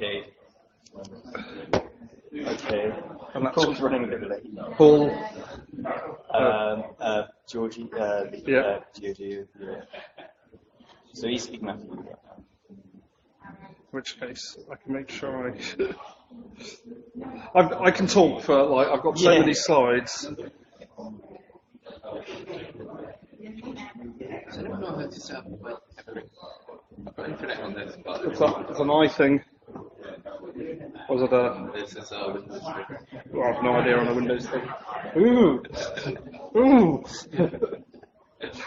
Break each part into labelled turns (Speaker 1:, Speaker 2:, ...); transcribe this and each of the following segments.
Speaker 1: Okay. Okay.
Speaker 2: And that's
Speaker 1: Paul's running a bit late.
Speaker 2: Paul.
Speaker 1: Georgie.
Speaker 2: Yeah.
Speaker 1: Georgie. Yeah. So he's speaking after you.
Speaker 2: In which case, I can make sure I can talk for like I've got so many slides.
Speaker 3: I don't know how to set up I've got internet on this, but
Speaker 2: It's an I thing. Was it a?
Speaker 3: this is a Windows trigger.
Speaker 2: Well, I have no idea on a Windows thing. Ooh, ooh.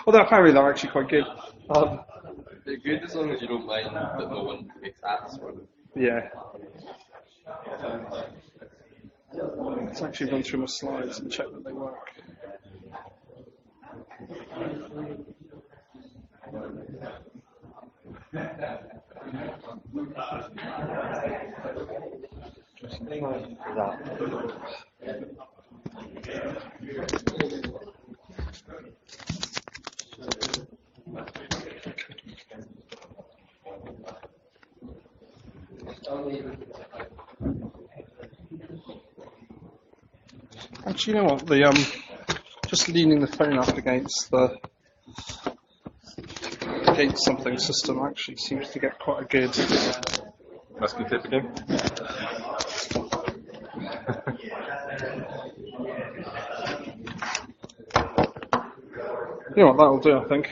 Speaker 2: Although apparently they're actually quite good.
Speaker 3: They're good as long as you don't mind that no one makes apps for them.
Speaker 2: Yeah. Let's actually run through my slides and check that they work. Actually, you know what? Just leaning the phone up against something system actually seems to get quite a good.
Speaker 4: Masking tape again?
Speaker 2: You know what? That'll do, I think.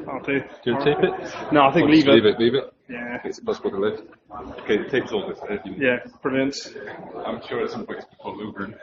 Speaker 2: I'll do.
Speaker 4: Do you tape it?
Speaker 2: No, I think leave it.
Speaker 4: Leave it.
Speaker 2: Yeah.
Speaker 4: It's possible to lift. Okay, the tape's all this.
Speaker 2: Yeah, brilliant.
Speaker 4: I'm sure at some point it's called Ubering.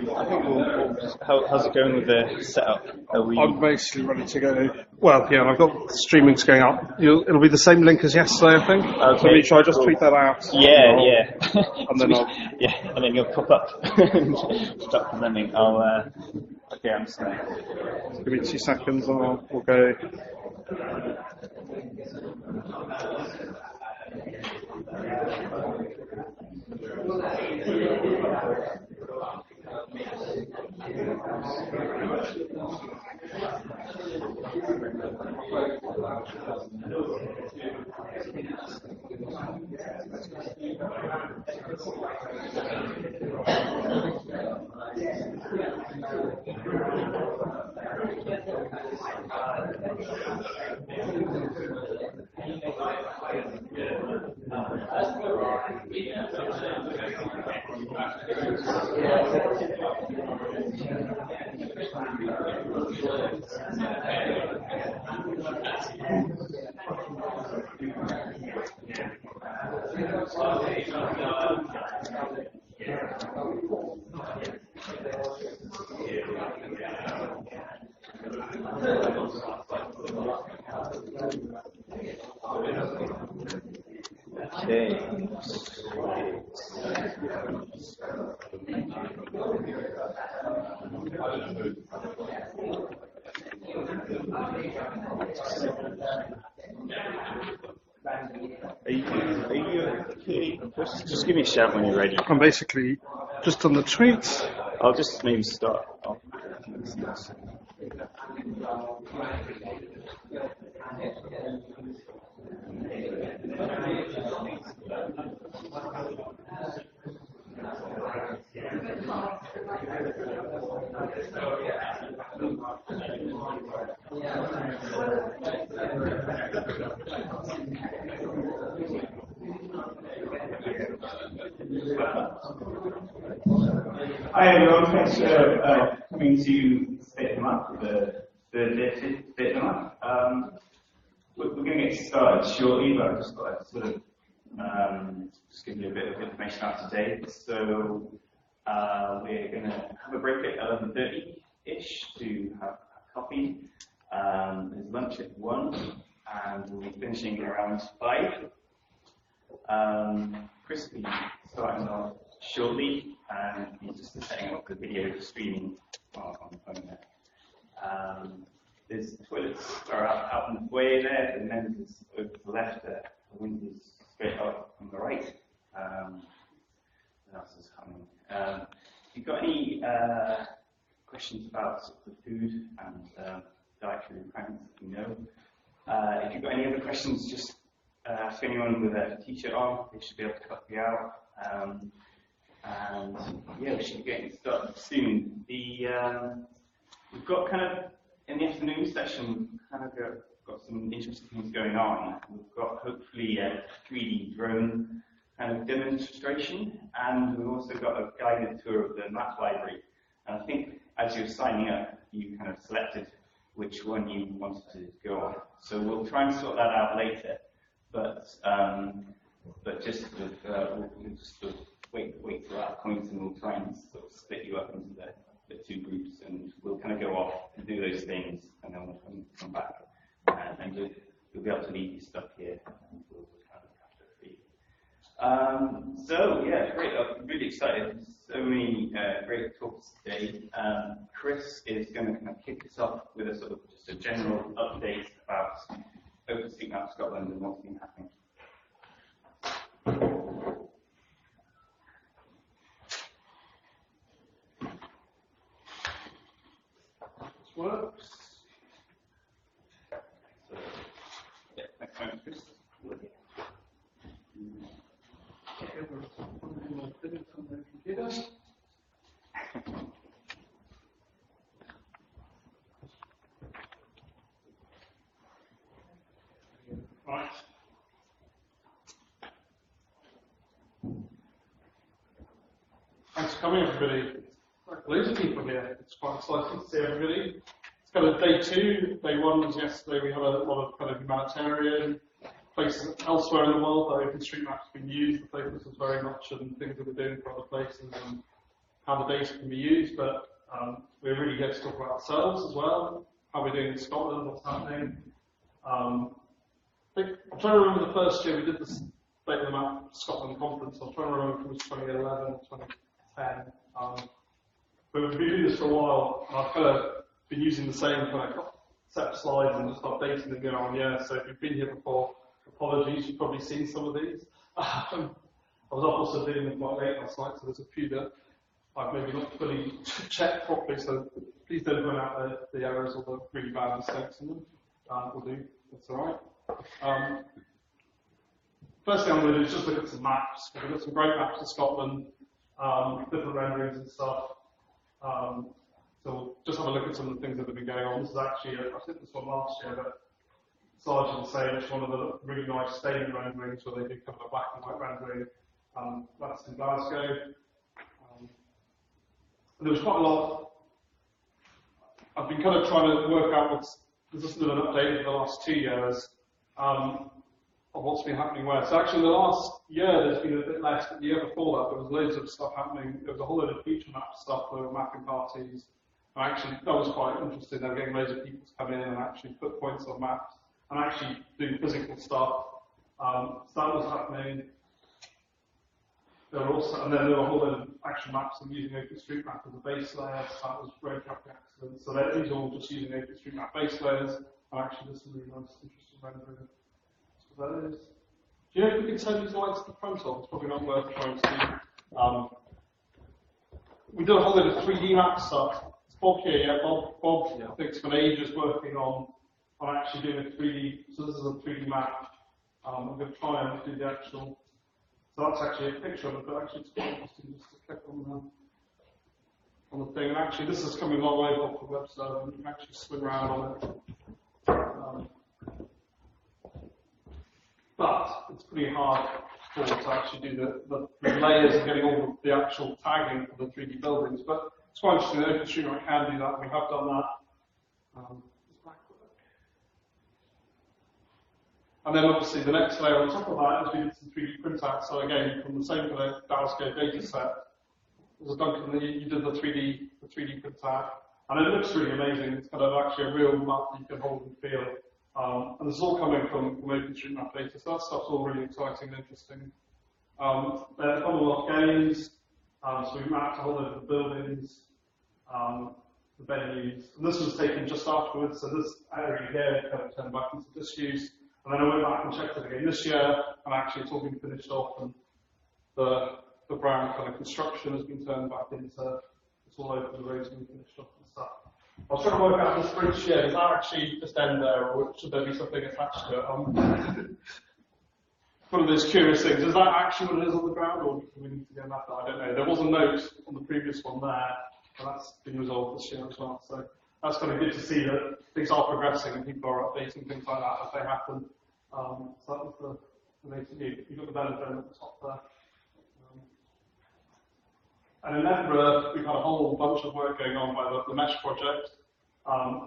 Speaker 1: I think how's it going with the setup? Are we?
Speaker 2: I'm basically ready to go. Well, yeah, I've got streamings going up. It'll be the same link as yesterday, I think.
Speaker 1: Okay,
Speaker 2: So shall I just
Speaker 1: cool.
Speaker 2: tweet that out?
Speaker 1: Yeah.
Speaker 2: And then
Speaker 1: yeah, and then you'll pop up. Stop presenting. Okay, I'm just gonna.
Speaker 2: give me 2 seconds. We'll go.
Speaker 1: Okay. Are you okay? Just give me a shout when you're ready.
Speaker 2: I'm basically just on the tweets.
Speaker 1: I'll just maybe start off.
Speaker 5: Hi everyone, thanks for coming to SotM Up, the third day of SotM Up. We're going to get started shortly, but I just thought I'd sort of just give you a bit of information out today. So we're going to have a break at 11:30-ish to have coffee. There's lunch at 1, and we'll be finishing around 5. Chris will be starting off shortly, and he's just setting up the video streaming on the phone there. There's toilets are out in the foyer there, the men's is over to the left, the women's is straight up on the right. What else is coming? If you've got any questions about sort of the food and dietary requirements, let me know. If you've got any other questions, just ask anyone with a t-shirt on, they should be able to help you out. And yeah, we should be getting started soon. We've got kind of, in the afternoon session, kind of got some interesting things going on. We've got hopefully a 3D drone kind of demonstration, and we've also got a guided tour of the map library. And I think as you're signing up, you kind of selected which one you wanted to go on. So we'll try and sort that out later. But just sort of, we'll just sort of wait till that point, and we'll try and sort of split you up into the 2 groups, and we'll kind of go off and do those things, and then we'll come back, and you'll be able to leave your stuff here, and we'll kind of catch up for you. So yeah, great. I'm really excited. So many great talks today. Chris is going to kind of kick us off with a sort of just a general update about SotM Scotland and what's been happening.
Speaker 2: This works.
Speaker 5: So, yeah, next one, Chris.
Speaker 2: Right. Thanks for coming, everybody. Like loads of people here. It's quite exciting to see everybody. It's kind of day 2. Day 1 was yesterday. We had a lot of kind of humanitarian places elsewhere in the world that OpenStreetMap's been used. The focus was very much on things that we're doing for other places and how the data can be used, but we're really here to talk about ourselves as well, how we're doing in Scotland, what's happening. I'm trying to remember the first year we did the State of the Map Scotland conference. I'm trying to remember if it was 2011 or 2010. But we've been doing this for a while, and I've kind of been using the same kind of set of slides and just updating them year on year. So if you've been here before, apologies, you've probably seen some of these. I was also doing them quite late last night, so there's a few that I've maybe not fully checked properly, so please don't run out the errors or the really bad mistakes in them. We'll do, that's alright. First thing I'm going to do is just look at some maps. We've got some great maps of Scotland, different renderings and stuff. So we'll just have a look at some of the things that have been going on. This is actually, I think this one last year, but it's largely the same. It's one of the really nice stadium renderings where they do kind of a black and white rendering. That's in Glasgow. And there was quite a lot. I've been kind of trying to work out there's just been an update over the last 2 years of what's been happening where. So actually, the last year there's been a bit less, but the year before that there was loads of stuff happening. There was a whole load of feature map stuff. There were mapping parties. And actually, that was quite interesting. They were getting loads of people to come in and actually put points on maps and actually doing physical stuff. So that was happening. There were also, and then there were a whole load of action maps and using OpenStreetMap as a base layer. So that was road traffic accidents. So these are all just using OpenStreetMap base layers. And actually, there's some really nice, interesting rendering. So those. Do you know if we can turn these lights to the front of? It's probably not worth trying to do. We did a whole load of 3D map stuff. It's Bob here, yeah. Bob I think, spent ages working on actually doing a 3D. So this is a 3D map. I'm going to try and do the actual. So that's actually a picture of it, but actually it's quite interesting just to click on the thing. And actually, this is coming a long way off the web server, and you can actually swim around on it. But it's pretty hard to actually do the layers and getting all the actual tagging for the 3D buildings. But it's quite interesting. OpenStreetMap can do that, and we have done that. And then obviously the next layer on top of that is we did some 3D printout. So again, from the same kind of Glasgow data set, was Duncan, you did the 3D printout. And it looks really amazing. It's kind of actually a real map that you can hold and feel. And this is all coming from OpenStreetMap data, so that stuff's all really exciting and interesting. There's a lot of games. So we mapped a whole load of the buildings, the venues. And this was taken just afterwards, so this area here kind of turned back into disuse. And then I went back and checked it again this year, and actually it's all been finished off, and the brown kind of construction has been turned back into, it's all over the roads and finished off and stuff. I was trying to work out this bridge here, does that actually just end there, or should there be something attached to it? One of those curious things, is that actually what it is on the ground, or do we need to go back? I don't know. There was a note on the previous one there, and that's been resolved this year as well. So that's kind of good to see that things are progressing and people are updating things like that as they happen. So that was the main thing. You've got the benefit at the top there. And in Edinburgh, we've had a whole bunch of work going on by the Mesh project.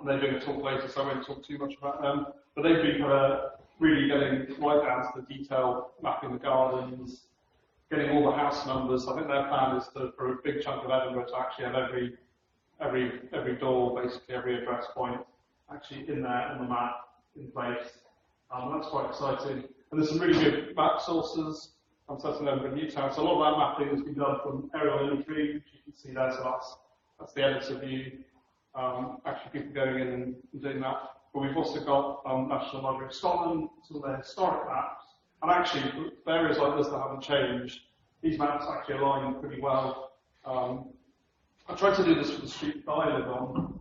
Speaker 2: They're doing a talk later, so I won't talk too much about them. But they've been kind of really getting right down to the detail, mapping the gardens, getting all the house numbers. I think their plan is for a big chunk of Edinburgh to actually have every door, basically every address point, actually in there on the map in place. That's quite exciting. And there's some really good map sources. I'm setting over in Newtown. So a lot of that mapping has been done from aerial imagery, which you can see there. So that's the editor view. Actually, people going in and doing that. But we've also got National Library of Scotland, some of their historic maps. And actually, for areas like this that haven't changed, these maps actually align pretty well. I tried to do this for the street that I live on,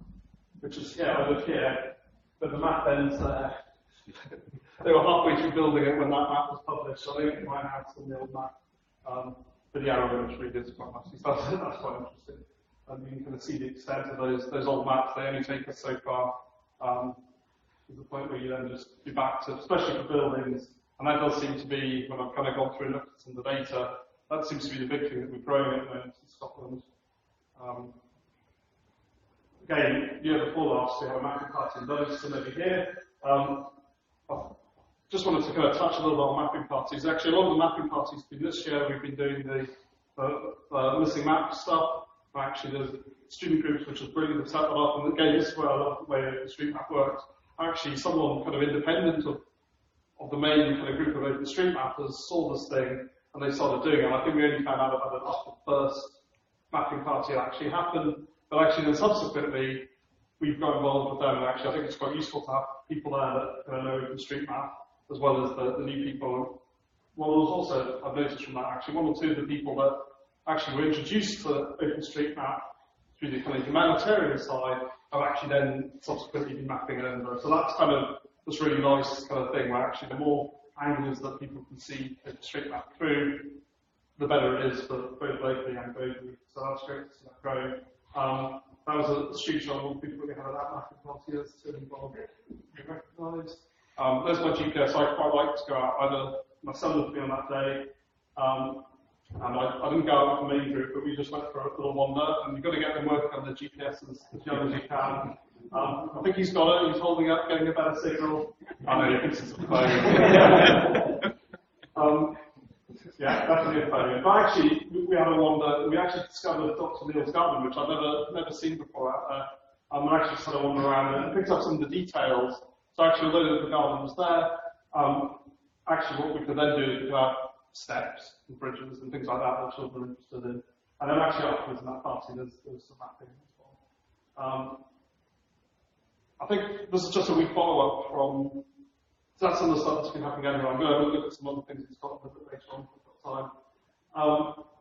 Speaker 2: which is, I live here, but the map ends there. They were halfway through building it when that map was published, so they didn't find out on the old map. But the arrow image really is quite nice. So that's quite interesting. And you can kind of see the extent of those old maps. They only take us so far. To the point where you then just be back to, especially for buildings, and that does seem to be, when I've kind of gone through and looked at some of the data, that seems to be the big thing that we're growing at the moment in Scotland. Again, year before last, we had a mapping party in Livingston over here. I just wanted to kind of touch a little bit on mapping parties. Actually, a lot of the mapping parties this year, we've been doing the missing map stuff. Actually, there's student groups which are brilliant to set that up, and again, this is where I love the way OpenStreetMap works. Actually, someone kind of independent of the main kind of group of OpenStreetMappers saw this thing, and they started doing it. And I think we only found out about it after the first mapping party actually happened, but actually then subsequently, we've got involved with them, and actually I think it's quite useful to have people there that kind of know OpenStreetMap, as well as the new people. Well, there's also, I've noticed from that actually, one or two of the people that actually were introduced to OpenStreetMap through the kind of humanitarian side have actually then subsequently been mapping it over. So that's kind of this really nice kind of thing where actually the more angles that people can see OpenStreetMap through, the better it is for both locally and globally. So that's great to see that growing. That was a street shot of people that had that mapping party as to involve you recognise. There's my GPS. I quite like to go out. Either my son would be on that day, and I didn't go out with the main group, but we just went for a little wander. And you've got to get them working on the GPS as young as you can. I think he's got it. He's holding up, getting a better signal. I know he thinks it's a phone. Yeah, definitely a phone. But actually, we had a wander. We actually discovered Dr. Neil's garden, which I've never seen before out there. I actually just had a wander around and picked up some of the details. So actually, although the garden was there, actually what we could then do is go out steps and bridges and things like that that children are interested in. And then actually afterwards in that party, there's some mapping as well. I think this is just a wee follow-up from, so that's some of the stuff that's been happening anyway. I'm going to look at some other things in Scotland a bit later on if we've got time.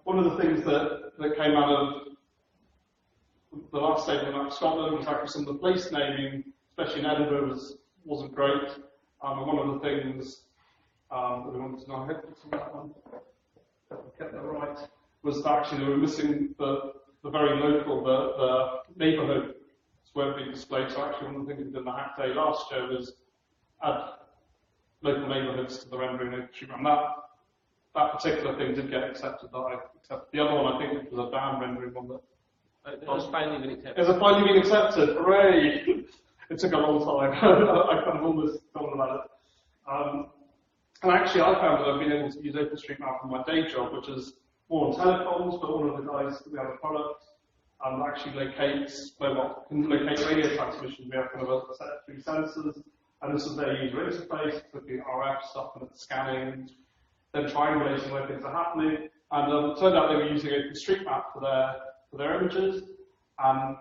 Speaker 2: One of the things that came out of the last statement about Scotland was actually some of the place naming, especially in Edinburgh, wasn't great. And one of the things that we wanted to know, I hope it's on that one, that we kept that right, was that actually they were missing the very local, the neighbourhood weren't being displayed. So actually one of the things we did in the hack day last year was add local neighbourhoods to the rendering OpenStreetMap. And that particular thing did get accepted. The other one I think was a down rendering one that
Speaker 6: It has finally been accepted.
Speaker 2: Has it finally been accepted? Hooray! It took a long time. I kind of almost thought about it. And actually, I found that I've been able to use OpenStreetMap for my day job, which is more on telecoms, but one of the guys, we have a product, actually can locate radio transmission. We have kind of a set of 3 sensors, and this is their user interface, looking at RF stuff and it's scanning, then triangulating where things are happening. And it turned out they were using OpenStreetMap for their images, and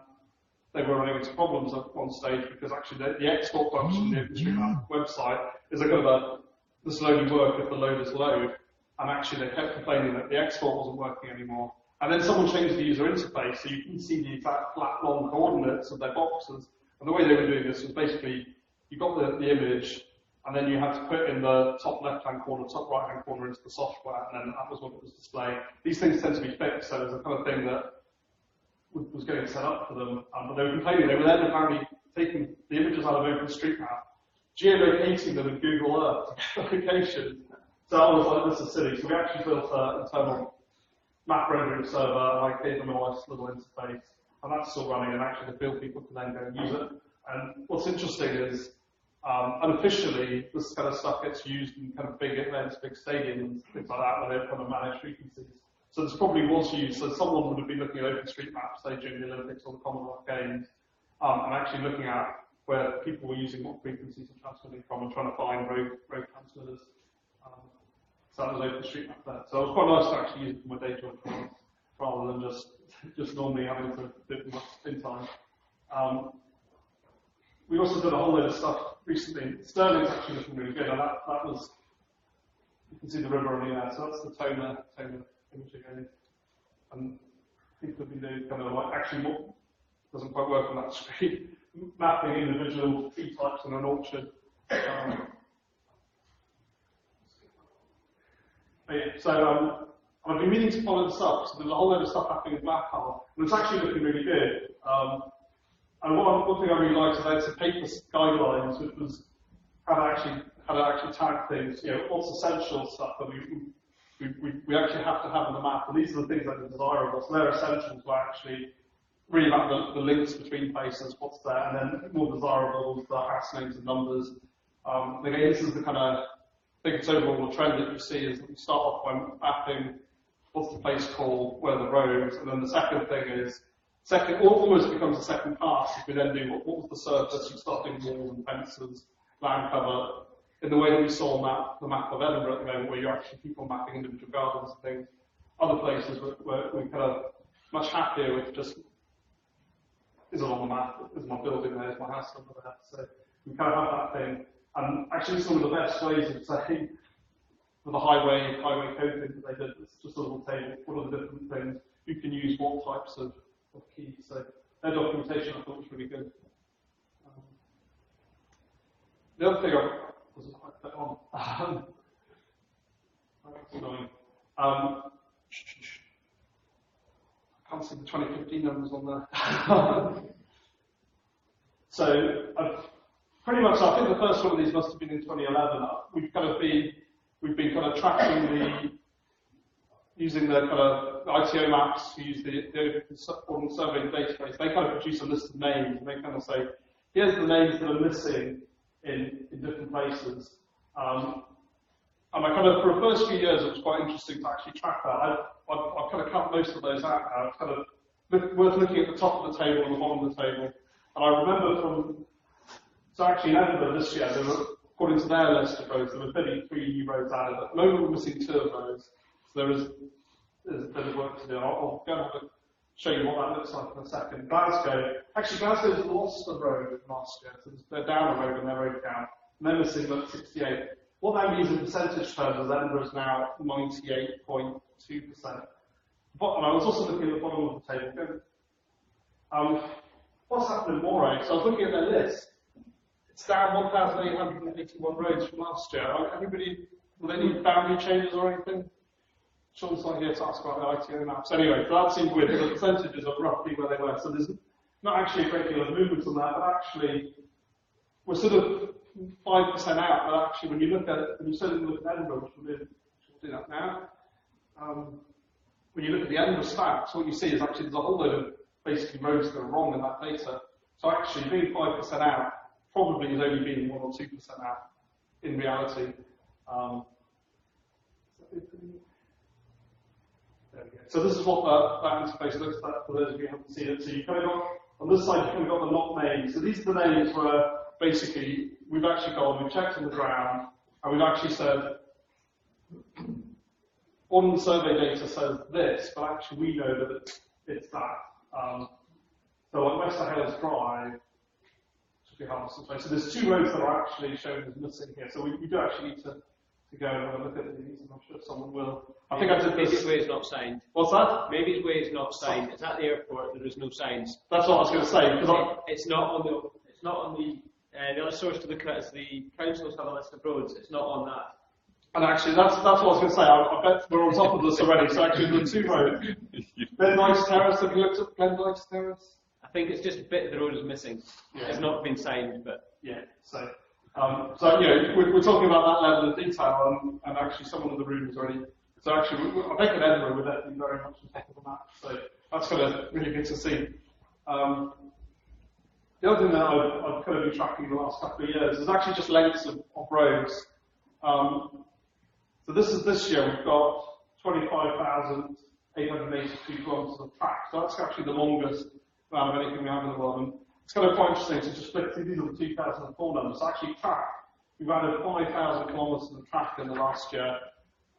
Speaker 2: they were running into problems at one stage because actually the export function in the OpenStreetMap website is a kind of this will only work if the load is low, and actually they kept complaining that the export wasn't working anymore. And then someone changed the user interface so you can see the exact flat long coordinates of their boxes. And the way they were doing this was basically you got the image, and then you had to put in the top left-hand corner, top right-hand corner into the software, and then that was what it was displaying. These things tend to be fixed, so there's a kind of thing that was getting set up for them. But they were complaining. They were then apparently taking the images out of OpenStreetMap, geolocating them in Google Earth location. So I was like, this is silly. So we actually built an internal map rendering server, and I gave them a nice little interface, and that's still running, and actually the field people can then go and use it. And what's interesting is, unofficially, this kind of stuff gets used in kind of big events, big stadiums, things like that, where they're kind of managed frequencies. So this probably was used, so someone would have been looking at OpenStreetMap, say during the Olympics or the Commonwealth Games, and actually looking at where people were using what frequencies are transmitting from and trying to find road transmitters. So that was OpenStreetMap there. So it was quite nice to actually use it for my day job rather than just normally having to do it in time. We also did a whole load of stuff recently. Stirling's actually looking really good, and that was, you can see the river on the air, so that's the toner image again. And people have been doing kind of like, actually what doesn't quite work on that screen, mapping individual tree types in an orchard. So I've been meaning to follow this up, so there's a whole load of stuff happening in Blackhole, and it's actually looking really good. And one thing I really liked is they had some paper guidelines, which was how to actually tag things, what's essential stuff that we actually have to have on the map, and these are the things that are desirable. So their essentials were actually really about the links between places, what's there, and then more desirable the house names and numbers. Again, this is the kind of, I think it's overall the trend that you see is that you start off by mapping what's the place called, where are the roads, and then the second thing is second, almost becomes a second pass if we then do what was the surface, you start doing walls and fences, land cover, in the way that we saw on the map of Edinburgh at the moment, where you actually keep on mapping individual gardens and things. Other places where we're kind of much happier with just, is it on the map, is my building there, is my house over there, so we kind of have that thing. And actually some of the best ways of saying, for the highway code thing that they did, it's just a little table, what are the different things, you can use what types of keys, so their documentation I thought was really good. The other thing I wasn't quite put on. That's annoying. I can't see the 2015 numbers on there. So pretty much, I think the first one of these must have been in 2011. We've been kind of tracking using the kind of ITO maps to use the Open Survey database. They kind of produce a list of names and they kind of say, here's the names that are missing in different places. And I kind of, for the first few years, it was quite interesting to actually track that. I've kind of cut most of those out now. It's kind of worth looking at the top of the table and the bottom of the table. And I remember so actually in Edinburgh this year, there were, according to their list of roads, there were 33 new roads added. At the moment, we're missing 2 of those. So there's a bit of work to do. I'll go and show you what that looks like in a second. Glasgow's lost a road last year, so they're down a road in their road count, and they're missing about 68. What that means in percentage terms is Edinburgh is now 98.2%. But, and I was also looking at the bottom of the table. What's happened in Moray? So I was looking at their list. It's down 1,881 roads from last year. Will they need boundary changes or anything? Sean's not here to ask about the ITO maps. Anyway, so that seems weird, but the percentages are roughly where they were. So there's not actually a great deal of movement on that, but actually, we're sort of 5% out, but actually when you certainly look at Edinburgh, which we'll do that now, when you look at the Edinburgh stats, what you see is actually there's a whole load of basically roads that are wrong in that data. So actually being 5% out probably is only being 1 or 2% out in reality. There we go. So this is what that interface looks like for those of you who haven't seen it. So you've kind of got, on this side, you've kind of got the not names. So these are the names where basically we've actually gone, we've checked on the ground, and we've actually said, on the survey data says this, but actually we know that it's that. So on Wester Hales Drive, should be Harveston Place. So there's 2 roads that are actually shown as missing here. So we do actually need to go and have a look at these, and I'm sure someone will. I think I did this.
Speaker 6: Maybe his way is not signed.
Speaker 2: What's that?
Speaker 6: Maybe his way is not signed. It's at the airport. There is no signs.
Speaker 2: That's what I was going to say. Because
Speaker 6: it's not on the. It's not on the other source to look at is the councils have a list of roads. It's not on that.
Speaker 2: And actually, that's what I was going to say. I bet we're on top of this already. So actually, the 2 roads. Glendice Terrace. Have you looked at Glendice Terrace?
Speaker 6: I think it's just a bit of the road is missing.
Speaker 2: Yeah.
Speaker 6: It's not been signed, but
Speaker 2: yeah. So we're talking about that level of detail, and actually, someone in the room is already. So actually, I think in Edinburgh we're definitely very much on top of that. So that's kind of really good to see. The other thing that I've kind of been tracking the last couple of years is actually just lengths of roads. So this year we've got 25,882 kilometres of track. So that's actually the longest amount of anything we have in the world. And it's kind of quite interesting to just flick through. These are the 2004 numbers. So actually track, we've added 5,000 kilometres of track in the last year.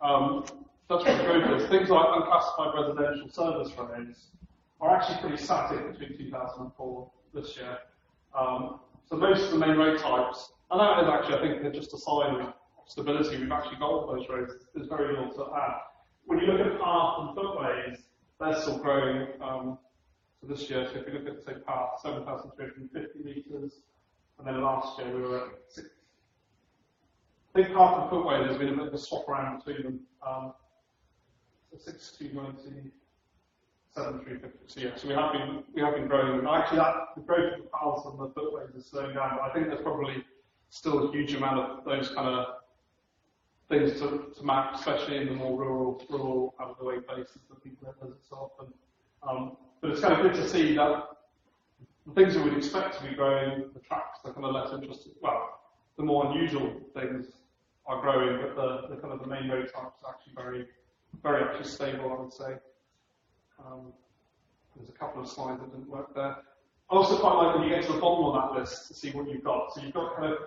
Speaker 2: That's what growth is. Things like unclassified residential service roads are actually pretty static between 2004 this year. So most of the main road types, and that is actually, I think, just a sign of stability. We've actually got all those roads. There's very little to add. When you look at path and footways, they're still growing. So this year, so if you look at, say, path, 7,350 metres, and then last year we were at 6. I think path and footway, there's been a bit of a swap around between them. So 6,290, 7,350. So yeah, so we have been growing. And actually, the growth of the paths and the footways is slowing down. But I think there's probably still a huge amount of those kind of things to map, especially in the more rural out of the way places that people don't visit so often. But it's kind of good to see that the things that we'd expect to be growing, the tracks, are kind of less interesting. Well, the more unusual things are growing, but the kind of the main road types are actually very, very actually stable, I would say. There's a couple of slides that didn't work there. I also quite like when you get to the bottom of that list to see what you've got. So you've got kind of,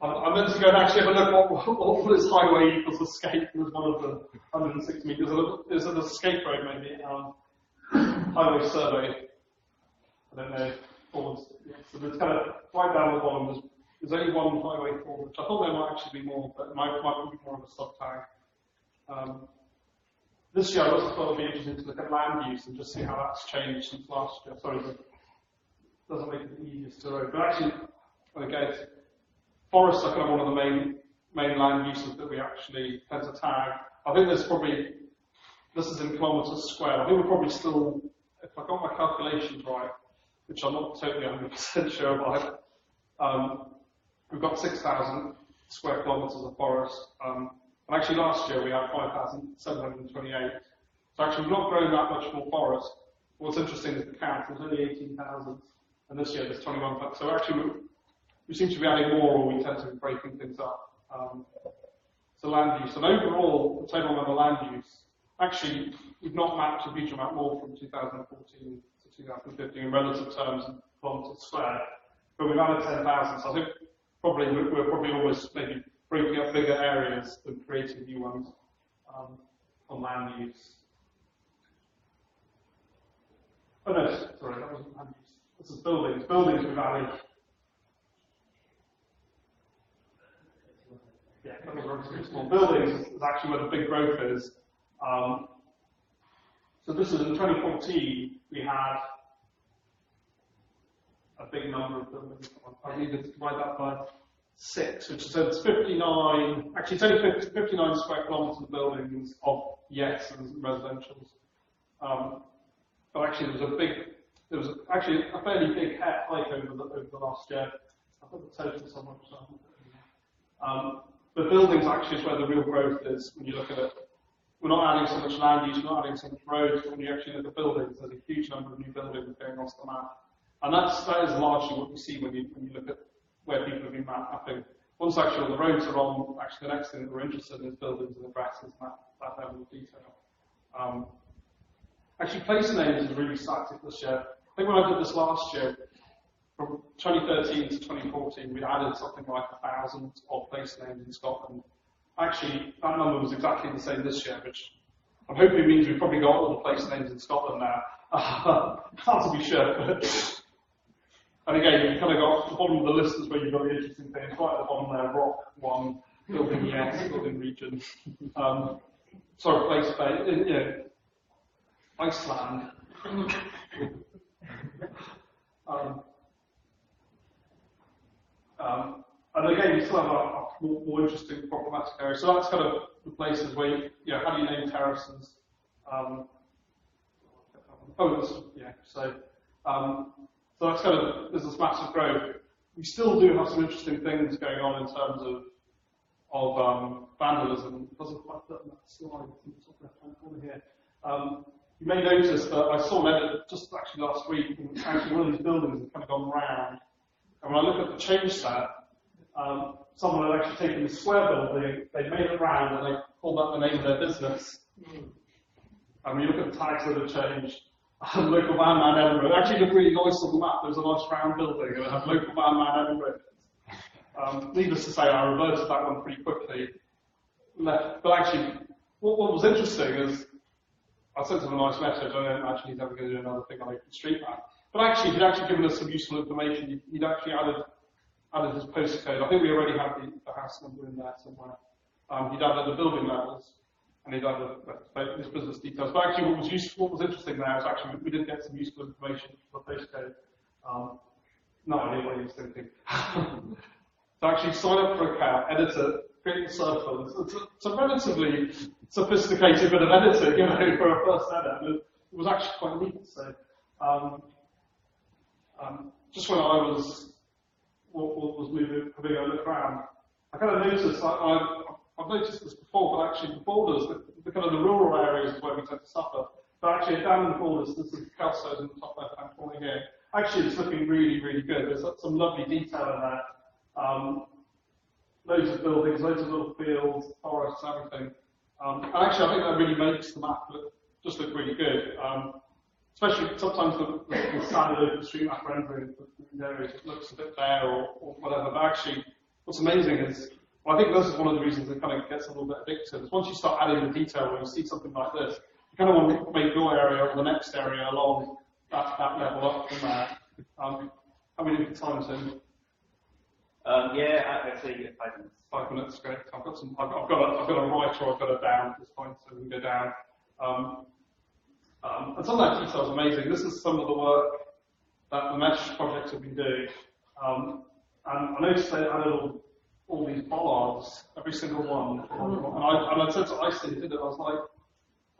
Speaker 2: I meant to go and actually have a look at what was highway equals escape was one of the 160 meters. Is it an escape road maybe? Highway survey. I don't know. So there's kind of right down the bottom. There's only one highway forward, which I thought there might actually be more, but it might be more of a sub tag. This year I also thought it would be interesting to look at land use and just see how that's changed since last year. Sorry, it doesn't make it the easiest to road. But actually, again, forests are kind of one of the main land uses that we actually tend to tag. I think there's probably, this is in kilometres squared, I think we're probably still, if I got my calculations right, which I'm not totally 100% sure about, we've got 6,000 square kilometres of forest. And actually last year we had 5,728. So actually we've not grown that much more forest. What's interesting is the count, there's only 18,000, and this year there's 21,000. So actually we seem to be adding more, or we tend to be breaking things up. So land use, and overall, the total amount of land use, actually we've not mapped a huge amount more from 2014 to 2015 in relative terms in kilometres squared, but we've added 10,000. So I think we're probably almost maybe breaking up bigger areas than creating new ones on land use. Oh no, sorry, that wasn't land use. This is buildings. Buildings we've added. Yeah, that was relatively small. Buildings is actually where the big growth is. So this is in 2014, we had a big number of buildings. I needed to divide that by 6, which is so it's 59, actually it's only 59 square kilometres of buildings of yes and residentials. But actually there was actually a fairly big hike over the last year. I thought the total somewhere. But buildings actually is where the real growth is when you look at it. We're not adding so much land use, we're not adding so much roads, but when you actually look at buildings, there's a huge number of new buildings going off the map. And that is largely what you see when you look at where people have been mapping. Once actually all the roads are on, actually the next thing that we're interested in is buildings and addresses and that level of detail. Actually, place names is really static this year. I think when I did this last year, from 2013 to 2014, we added something like 1,000 odd place names in Scotland. Actually, that number was exactly the same this year, which I'm hoping means we've probably got all the place names in Scotland now. Hard to be sure. And again, you've kind of got the bottom of the list is where you've got the interesting things. Right at the bottom there, rock, one, building yes, building region. Sorry, place space, Iceland. And again, you still have a more interesting problematic area. So that's kind of the places where, how do you name terraces? So that's kind of, there's this massive growth. We still do have some interesting things going on in terms of vandalism. It doesn't quite fit in that slide in the top left-hand corner here. You may notice that I saw an edit just actually last week, and actually one of these buildings has kind of gone round. And when I look at the change stat, someone had actually taken the square building, they made it round, and they called that the name of their business. And when you look at the tags that have changed, local van man Edinburgh, it actually looked really nice on the map. There was a nice round building, and it had local van man Edinburgh. Needless to say, I reverted that one pretty quickly. But actually, what was interesting is, I sent him a nice message. I don't imagine he's ever going to do another thing on OpenStreetMap. But actually, he'd actually given us some useful information. He'd actually added his postcode. I think we already had the house number in there somewhere. He'd added the building levels, and he'd added his business details. But actually, what was interesting there is actually we did get some useful information for the postcode. No idea what he was thinking. So actually, sign up for account, edit it, create the circle. It's a relatively sophisticated bit of editing, for a first edit. And it was actually quite neat. So, just when I was moving, having a look around, I kind of noticed. I've noticed this before, but actually the borders, the kind of the rural areas is where we tend to suffer. But actually, down in the borders, this is Kelso in the top left-hand corner here. Actually, it's looking really, really good. There's some lovely detail in there. Loads of buildings, loads of little fields, forests, everything. And actually, I think that really makes the map look really good. especially sometimes the standard OpenStreetMap rendering for these areas, it looks a bit bare or whatever, but actually what's amazing is, well, I think this is one of the reasons it kind of gets a little bit addictive, is once you start adding the detail when you see something like this, you kind of want to make your area or the next area along that level up from there. How many times in?
Speaker 5: Yeah, I'd say 5 minutes.
Speaker 2: 5 minutes, great. I've got a right or I've got a down at this point, so we can go down. And some of that detail is amazing. This is some of the work that the mesh projects have been doing. And I noticed they added all these bollards, every single one. And I said to Icy, who did it, I was like,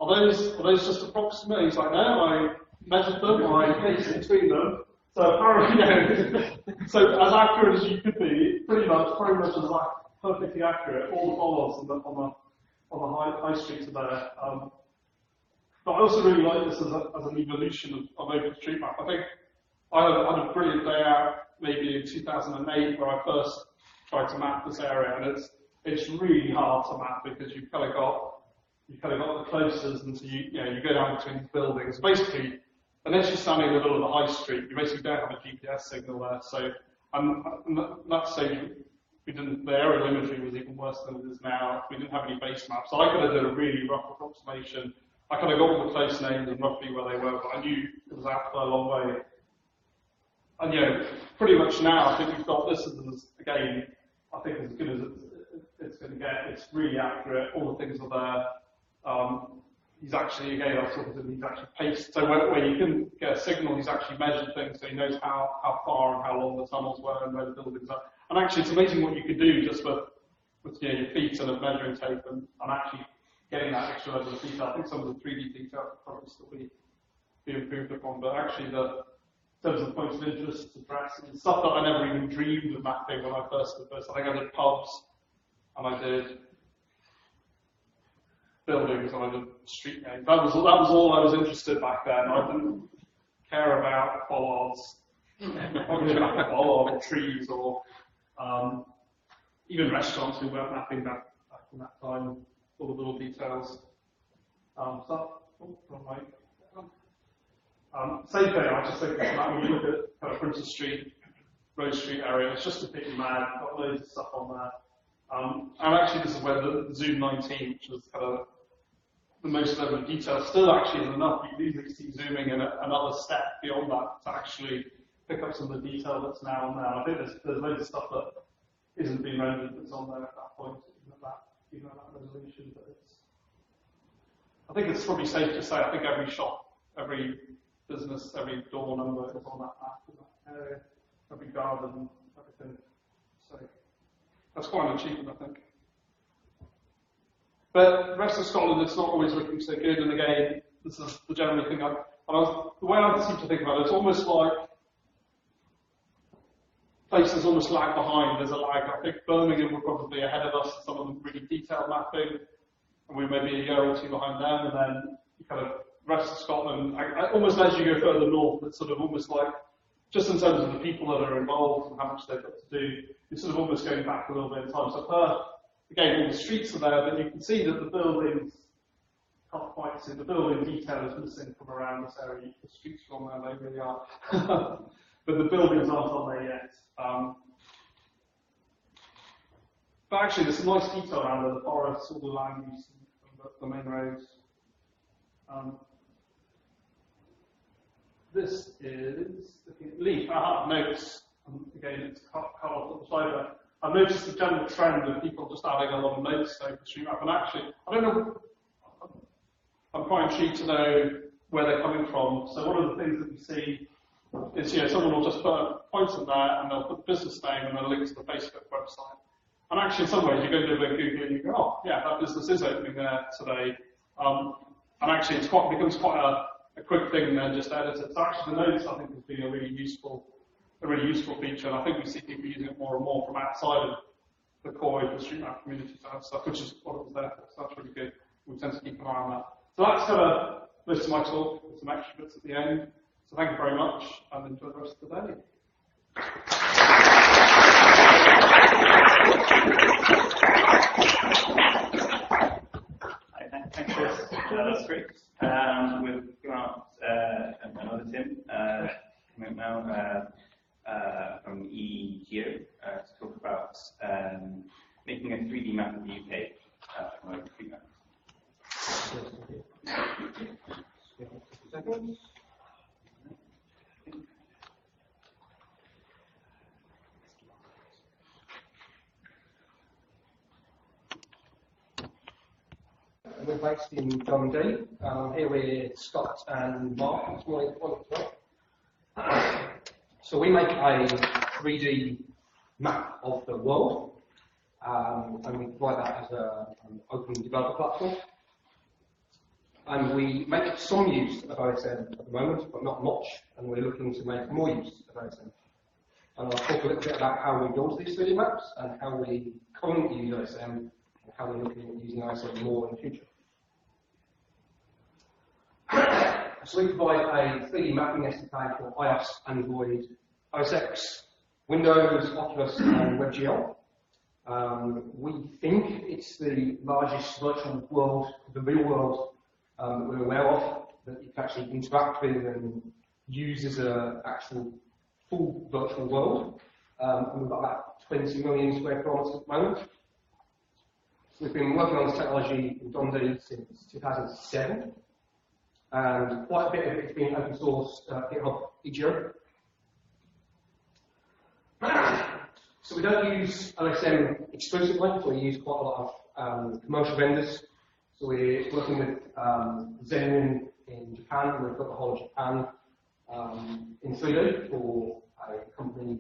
Speaker 2: are those just approximate? He's like, no, I measured them, or I placed it between them. So apparently, so as accurate as you could be, pretty much as perfectly accurate. All the bollards on the high streets are there. But I also really like this as an evolution of OpenStreetMap. I think I had a brilliant day out maybe in 2008 where I first tried to map this area, and it's really hard to map because you've kind of got the closest, and so you go down between these buildings. Basically, unless you're standing in the middle of the high street, you basically don't have a GPS signal there. So, that stage, the aerial imagery was even worse than it is now. We didn't have any base maps, so I could have done a really rough approximation. I kind of got all the place names and roughly where they were, but I knew it was out for a long way. And pretty much now, I think we've got this as, again, I think as good as it's going to get. It's really accurate. All the things are there. He's actually, again, I was talking to him, he's actually paced. So where you can get a signal, he's actually measured things, so he knows how far and how long the tunnels were and where the buildings are. And actually, it's amazing what you can do just with your feet and a measuring tape and actually getting that extra level of detail. I think some of the 3D detail could probably still be improved upon, but actually in terms of points of interest, addresses, stuff that I never even dreamed of mapping when I first did this. I think I did pubs, and I did buildings, and I did street names. That was all I was interested in back then. I didn't care about bollards, or trees, or even restaurants. We weren't mapping back in that time. All the little details. Same thing, I just think that when you look at kind of Princes Street, Rose Street area, it's just a bit mad, got loads of stuff on there. And actually this is where the Zoom 19, which was kind of the most level of detail, still actually isn't enough. You can easily see zooming in another step beyond that to actually pick up some of the detail that's now on there. I think there's loads of stuff that isn't being rendered that's on there at that point, even at that resolution. But I think it's probably safe to say, I think every shop, every business, every door number is on that map in that area, every garden, everything. So that's quite an achievement, I think. But the rest of Scotland, it's not always looking so good. And again, this is the general thing. The way I seem to think about it, it's almost like places almost lag behind. There's a lag. I think Birmingham were probably ahead of us in some of the really detailed mapping, and we may be a year or two behind them. And then you kind of rest of Scotland, almost as you go further north, it's sort of almost like, just in terms of the people that are involved and how much they've got to do, you're sort of almost going back a little bit in time. So Perth, again, all the streets are there, but you can see that the buildings, can't quite see, the building detail is missing from around this area. The streets are on there, they really are. But the buildings aren't on there yet. But actually, there's some nice detail around there, the forests, all the land use, the main roads. This is looking at Leaf. Notes. Again, it's cut off at the side there. I've noticed the general trend of people just adding a lot of notes to OpenStreetMap. And actually, I don't know, I'm quite intrigued to know where they're coming from. So one of the things that we see is, someone will just put points in there and they'll put the business name and then a link to the Facebook website. And actually, in some ways, you go to a bit of Google and you go, oh, yeah, that business is opening there today. And actually, it becomes quite a quick thing and then just edit it. So actually, the notes, I think, has been a really useful feature. And I think we see people using it more and more from outside of the core OpenStreetMap community to have stuff, which is what it was there for. So that's really good. We tend to keep an eye on that. So that's kind of most of my talk with some extra bits at the end. So thank you very much and enjoy the rest of the day.
Speaker 5: Thanks, Chris. That's great. We've come out another Tim coming up now from EGO to talk about making a 3D map of the UK from a 3D map.
Speaker 7: We're based in Dundee. Here with Scott and Mark this morning. So we make a 3D map of the world, and we provide that as an open developer platform. And we make some use of OSM at the moment, but not much, and we're looking to make more use of OSM. And I'll talk a little bit about how we build these 3D maps and how we currently use OSM and how we're looking at using OSM more in the future. So we provide a 3D mapping SDK for iOS, Android, OS X, Windows, Oculus, and WebGL. We think it's the largest virtual world, the real world, that we're aware of, that you can actually interact with and use as an actual full virtual world. And we've got about 20 million square kilometers at the moment. So we've been working on this technology in Dundee since 2007. And quite a bit of it has been open source GitHub each year. So we don't use OSM exclusively, so we use quite a lot of commercial vendors. So we're working with Zenrin in Japan, and we've got the whole of Japan in 3D for a company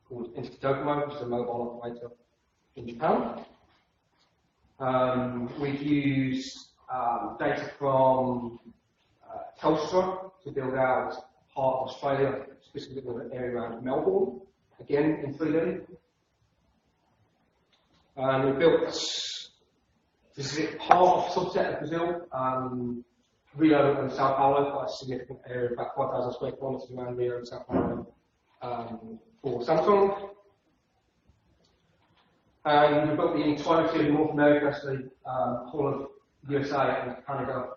Speaker 7: called Entity Docomo, which is a mobile operator in Japan. We've used data from Telstra to build out part of Australia, specifically the area around Melbourne, again in 3D. And we built, this is a part of subset of Brazil, Rio and Sao Paulo, quite a significant area, about 5,000 square kilometres around Rio and Sao Paulo for Samsung. And we built the entirety of North America, so the whole of USA and Canada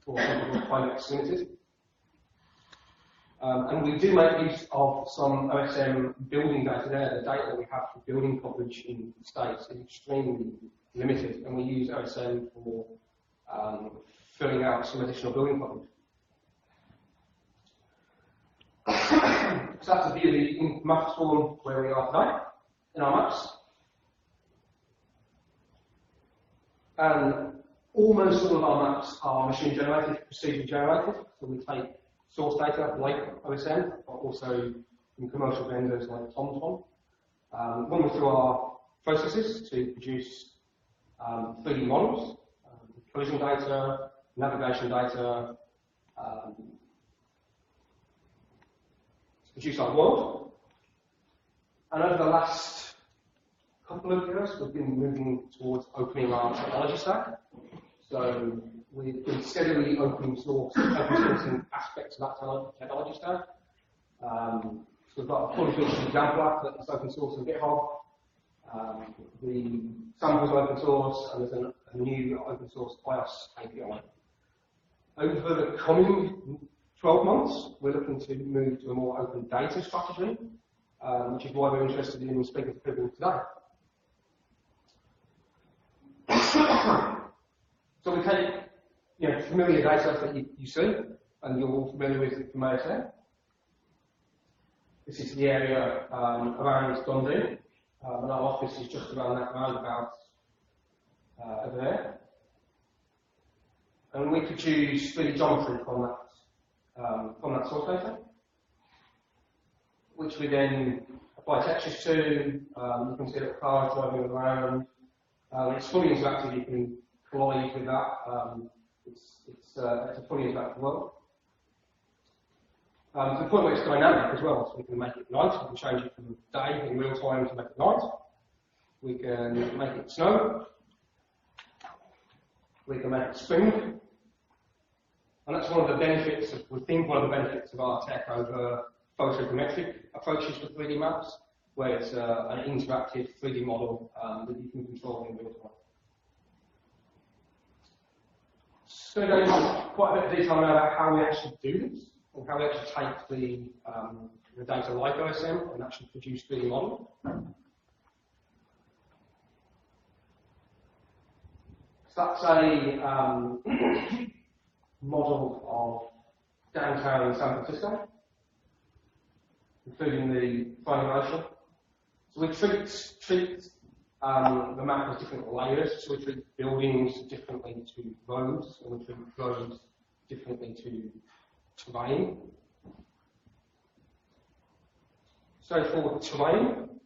Speaker 7: for Finex Limited. And we do make use of some OSM building data there. The data that we have for building coverage in the States is extremely limited, and we use OSM for filling out some additional building coverage. So that's a view of the map form where we are today in our maps. And almost all of our maps are machine generated, procedure generated. So we take source data like OSM, but also from commercial vendors like TomTom. Run them through our processes to produce 3D models, collision data, navigation data, to produce our world. And over the last couple of years, we've been moving towards opening our technology stack. So we've been steadily open sourcing aspects of that technology stack. So we've got a fully featured example app that is open source on GitHub. The samples are open source, and there's a new open source iOS API. Over the coming 12 months, we're looking to move to a more open data strategy, which is why we're interested in speaking to people today. So we take familiar data that you see, and you're all familiar with it from OSM. This is the area around Dundee, and our office is just around that roundabout over there. And we produce 3D geometry from that source data, which we then apply textures to. You can see that cars driving around. It's fully interactive. You can collide with that. It's a fully interactive world. To the point where it's dynamic as well, so we can make it night. We can change it from day in real time to make it night. We can make it snow. We can make it spring. And that's one of the benefits, we think one of the benefits of our tech over photogrammetric approaches to 3D maps, where it's an interactive 3D model that you can control in real time. Just going to go into quite a bit of detail now about how we actually do this, and how we actually take the data like OSM and actually produce the model. So that's a model of downtown San Francisco, including the triangulation. So we treat the map as different layers. So we treat buildings differently to roads, and we treat roads differently to terrain. So for terrain,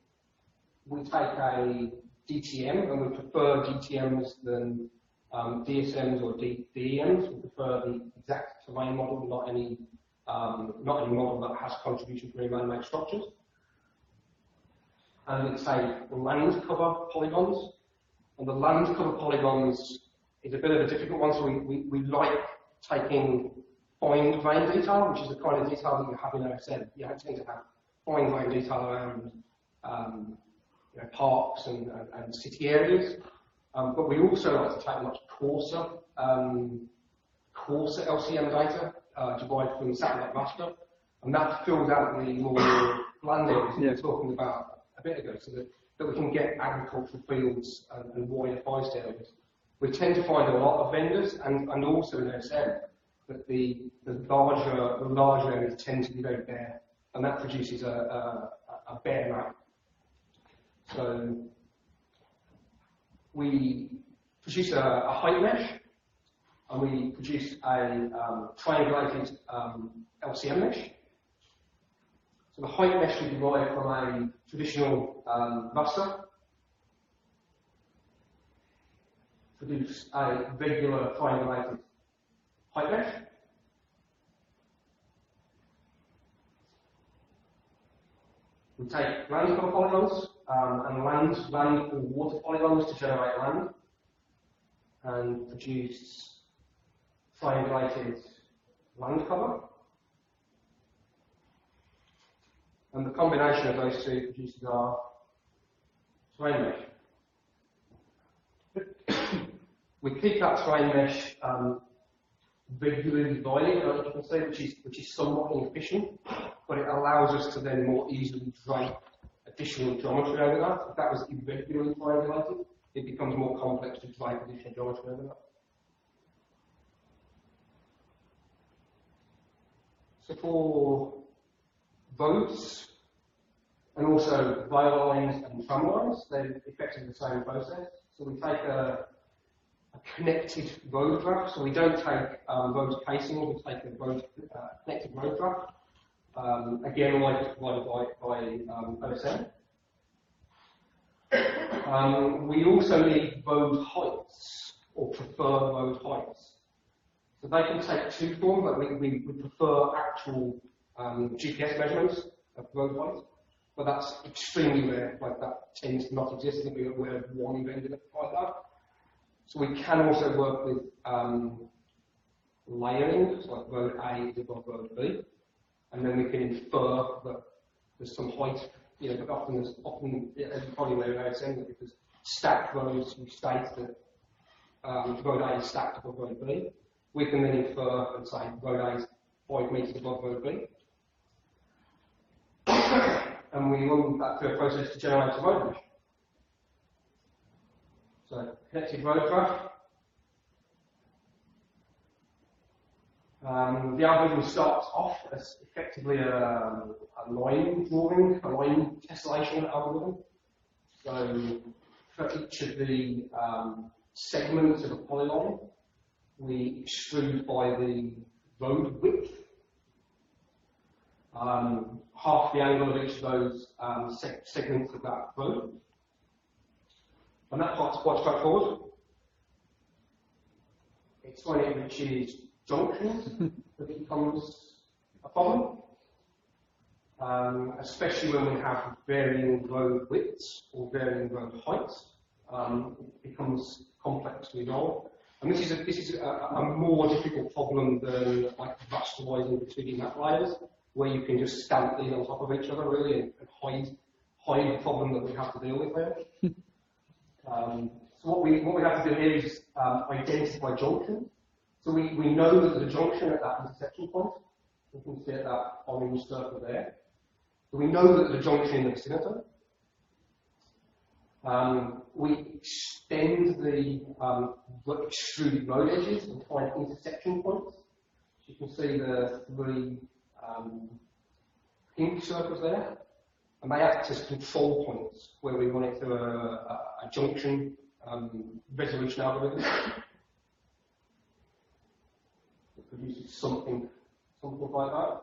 Speaker 7: we take a DTM, and we prefer DTMs than DSMs or DEMs. We prefer the exact terrain model, not any model that has contribution from man-made structures. And we take land cover polygons. And the land cover polygons is a bit of a difficult one, so we like taking fine grain detail, which is the kind of detail that you have in OSM. You don't tend to have fine grain detail around parks and city areas. But we also like to take much coarser LCM data derived from satellite raster, and that fills out the more land areas that we were talking about a bit ago, so that we can get agricultural fields and wider forest areas. We tend to find a lot of vendors, and also in OSM, that the larger areas tend to be very bare, and that produces a bare map. So we produce a height mesh, and we produce a triangulated LCM mesh. So the height mesh we derive from a traditional raster, produce a regular triangulated height mesh. We take land cover polygons and land or water polygons to generate land, and produce triangulated land cover. And the combination of those two produces our terrain mesh. We keep that terrain mesh regularly divided, as you can see, which is somewhat inefficient, but it allows us to then more easily drape additional geometry over that. If that was irregularly triangulated, it becomes more complex to drape additional geometry over that. So for roads, and also rail lines and tram lines, they're effectively the same process. So we take a connected road draft. So we don't take road casing, we take a connected road draft. Again, like provided by OSM. We also need road heights, or prefer road heights. So they can take two forms, but we prefer actual GPS measurements of road height, but that's extremely rare. Like that tends to not exist. I think we have one vendor that provides that. So we can also work with layering, so like road A is above road B, and then we can infer that there's some height. But often, as you probably know, OSM, because stacked roads, we state that road A is stacked above road B. We can then infer and say road A is 5 metres above road B. And we run that through a process to generate a road mesh. So, connected road graph. The algorithm starts off as effectively a line drawing, a line tessellation algorithm. So, for each of the segments of a polygon, we extrude by the road width. Half the angle of each of those segments of that road. And that part's quite straightforward. It's when it reaches junctions that it becomes a problem. Especially when we have varying road widths or varying road heights. It becomes complex to resolve. And this is a more difficult problem than like rasterizing the 2D map layers, where you can just stamp these on top of each other really and hide the problem that we have to deal with there. So what we have to do here is identify junctions. So we know that there's a junction at that intersection point. We can see at that orange circle there. So we know that there's a junction in the vicinity. We extend the extruded road edges and find intersection points. So you can see the three pink circles there. And they act as control points where we run it through a junction resolution algorithm. It produces something like that.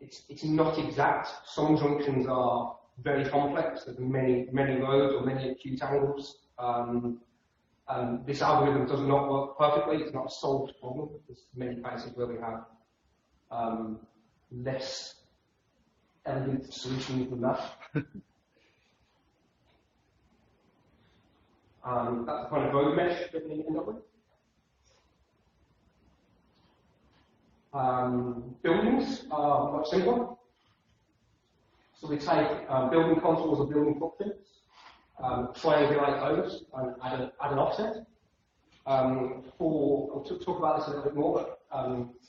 Speaker 7: It's not exact. Some junctions are very complex. There's many roads or many acute angles. This algorithm does not work perfectly. It's not a solved problem. There's many cases where we have less elegant solutions than that. That's the kind of road mesh that we end up with. Buildings are much simpler. So we take building contours or building footprints, triangulate those, and add an offset. We'll talk about this a little bit more, but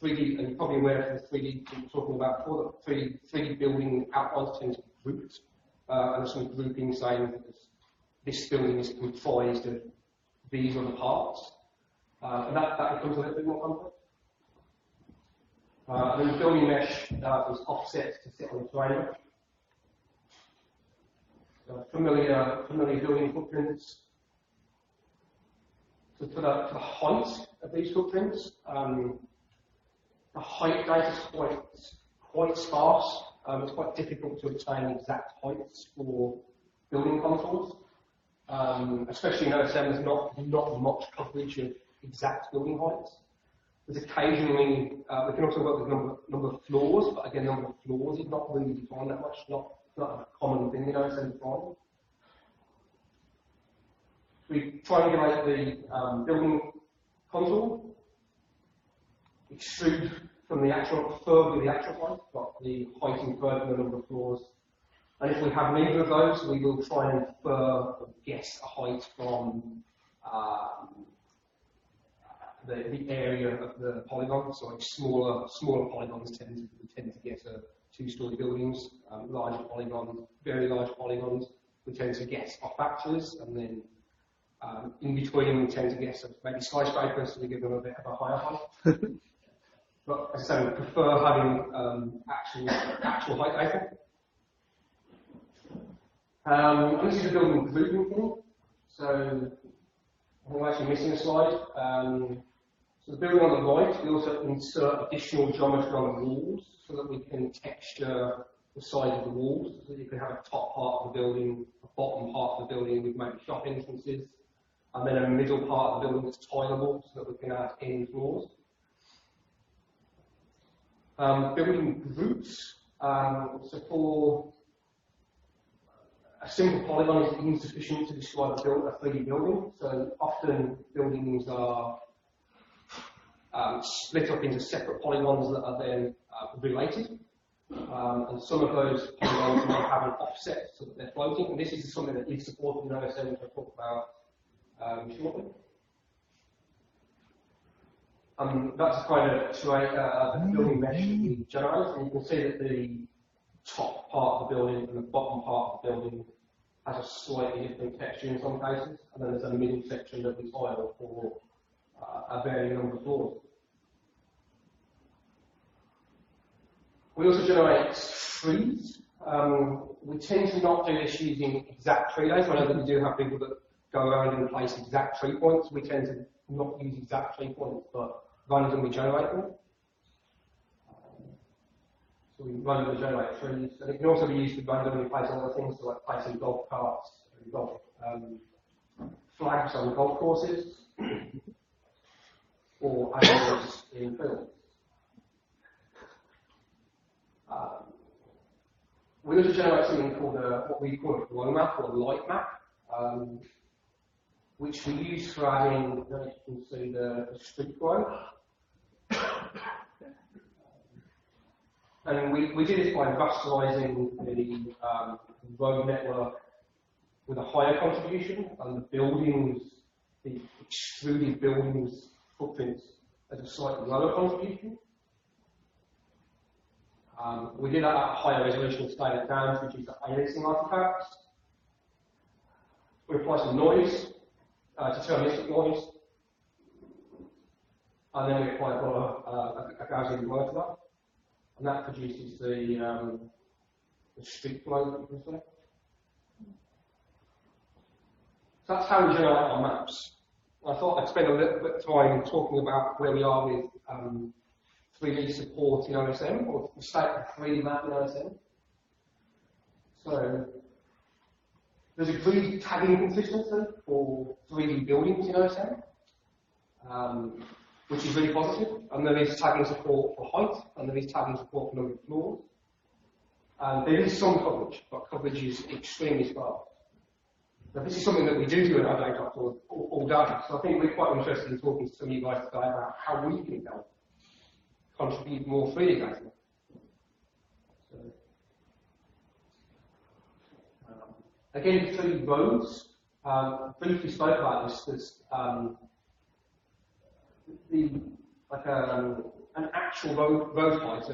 Speaker 7: 3D, and you're probably aware of the 3D we were talking about before, that 3D building outlines tend to be grouped, and there's some grouping saying that this building is comprised of these other parts, and that becomes a little bit more complex. And then the building mesh is offset to sit on a triangle. Familiar building footprints. So for the height of these footprints, the height data is quite sparse. It's quite difficult to obtain exact heights for building contours. Especially in SotM, there's not much coverage of exact building heights. There's occasionally, we can also work with number of floors, but again, number of floors is not really defined that much. Not a common thing in SotM defined. We triangulate the building contour, extrude from the actual, preferably the actual height, but the height inferred from the number of floors. And if we have neither of those, we will try and infer or guess a height from the area of the polygon. So like smaller polygons tend to get two-story buildings. Larger polygons, very large polygons, we tend to guess off factors, and then in between we tend to guess maybe skyscrapers, so we give them a bit of a higher height. But as I say, we prefer having actual height data. This is a building grouping thing. So I'm actually missing a slide. So the building on the right, we also insert additional geometry on the walls so that we can texture the side of the walls. So that you can have a top part of the building, a bottom part of the building with maybe shop entrances, and then a middle part of the building that's tileable so that we can add in floors. Building groups. So for a simple polygon is insufficient to describe a 3D building. So often buildings are split up into separate polygons that are then related. And some of those polygons may have an offset so that they're floating. And this is something that is supported in SotM, which I'll talk about shortly. That's kind of the building mesh that we generate. And you can see that the top part of the building and the bottom part of the building has a slightly different texture in some cases, and then there's a middle section that we tile for a varying number of floors. We also generate trees. We tend to not do this using exact tree dates. I know that we do have people that go around and place exact tree points. We tend to not use exact tree points, but randomly generate them. So we randomly generate trees, and it can also be used to randomly place other things, so like placing golf carts and golf flags on golf courses, or animals in fields. We also generate something called what we call a glow map or a light map, which we use for adding, I don't know if you can see the street glow. And we did this by rasterizing the road network with a higher contribution, and the buildings, the extruded buildings footprints as a slightly lower contribution. We did that at a higher resolution to scale it down to reduce the aliasing artifacts. We apply some noise, deterministic noise, and then we apply a Gaussian blur to that, and that produces the street flow that you can see. So that's how we generate our maps. I thought I'd spend a little bit of time talking about where we are with 3D support in OSM, or the state of 3D map in OSM. So there's agreed tagging consistency for 3D buildings in OSM, which is really positive. And there is tagging support for height, and there is tagging support for number of floors. And there is some coverage, but coverage is extremely sparse. Now, this is something that we do in our data all day. So I think we're quite interested in talking to some of you guys today about how we can help contribute more 3D data. So, again, 3D roads. Briefly spoke about this. There's an actual road height,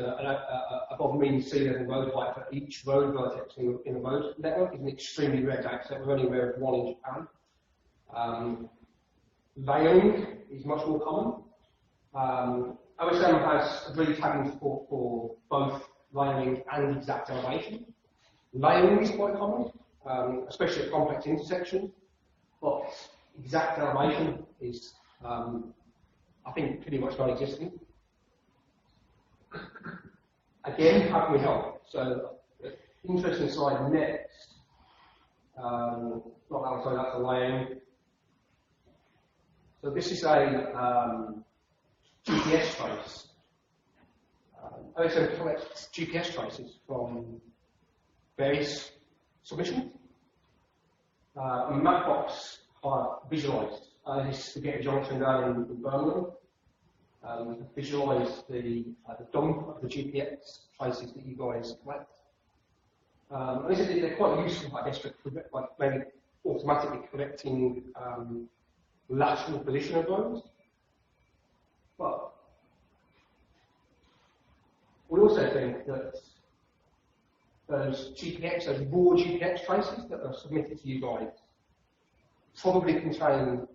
Speaker 7: above mean sea level road height for each road vertex in a road network is an extremely rare data set. We're only aware of one in Japan. Layering is much more common. OSM has agreed tagging support for both layering and exact elevation. Layering is quite common, especially at complex intersections, but exact elevation is, I think, pretty much non-existent. Again, how can we help? So, interesting slide next. Not that one, sorry, that's a layering. So this is a GPS trace. OSM collects GPS traces from various submissions. Mapbox are visualized. This is to get a junction down in Birmingham. Visualize the dump of the GPS traces that you guys collect. They're quite useful, I guess, for maybe automatically correcting lateral position of roads. But we also think that those raw GPS traces that are submitted to you guys probably contain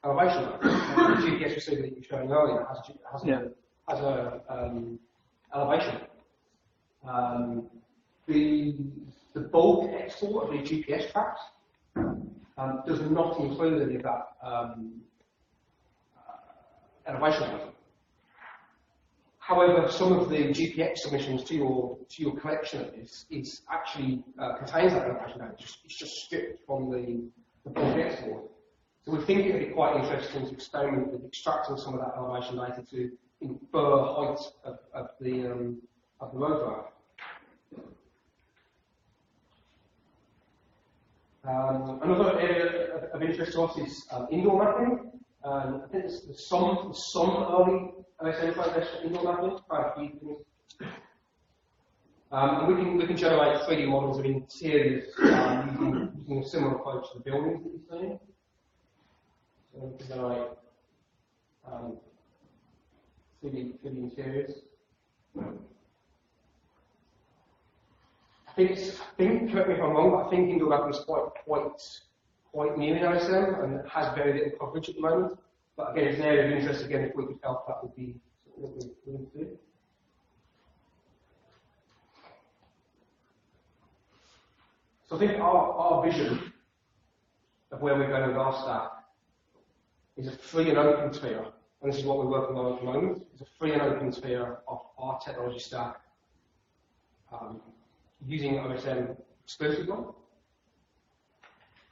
Speaker 7: elevation. The GPS receiver that you were showing earlier has a elevation. The bulk export of the GPS tracks does not include any of that elevation data. However, some of the GPX submissions to your collection of this is actually contains that elevation data. It's just stripped from the bulk export. So we think it would be quite interesting to experiment with extracting some of that elevation data to infer height of the road drive. Another area of interest to us is indoor mapping. I think there's some early OSM progress for indoor mapping, quite a few things. And we can generate 3D models of interiors using a similar approach to the buildings that you're seeing. So we can generate 3D interiors. I think, correct me if I'm wrong, but I think indoor mapping is quite new in OSM and has very little coverage at the moment. But again, it's an area of interest. Again, if we could help, that would be something that we would do. So I think our vision of where we're going with our stack is a free and open sphere, and this is what we're working on at the moment. It's a free and open sphere of our technology stack using OSM exclusively.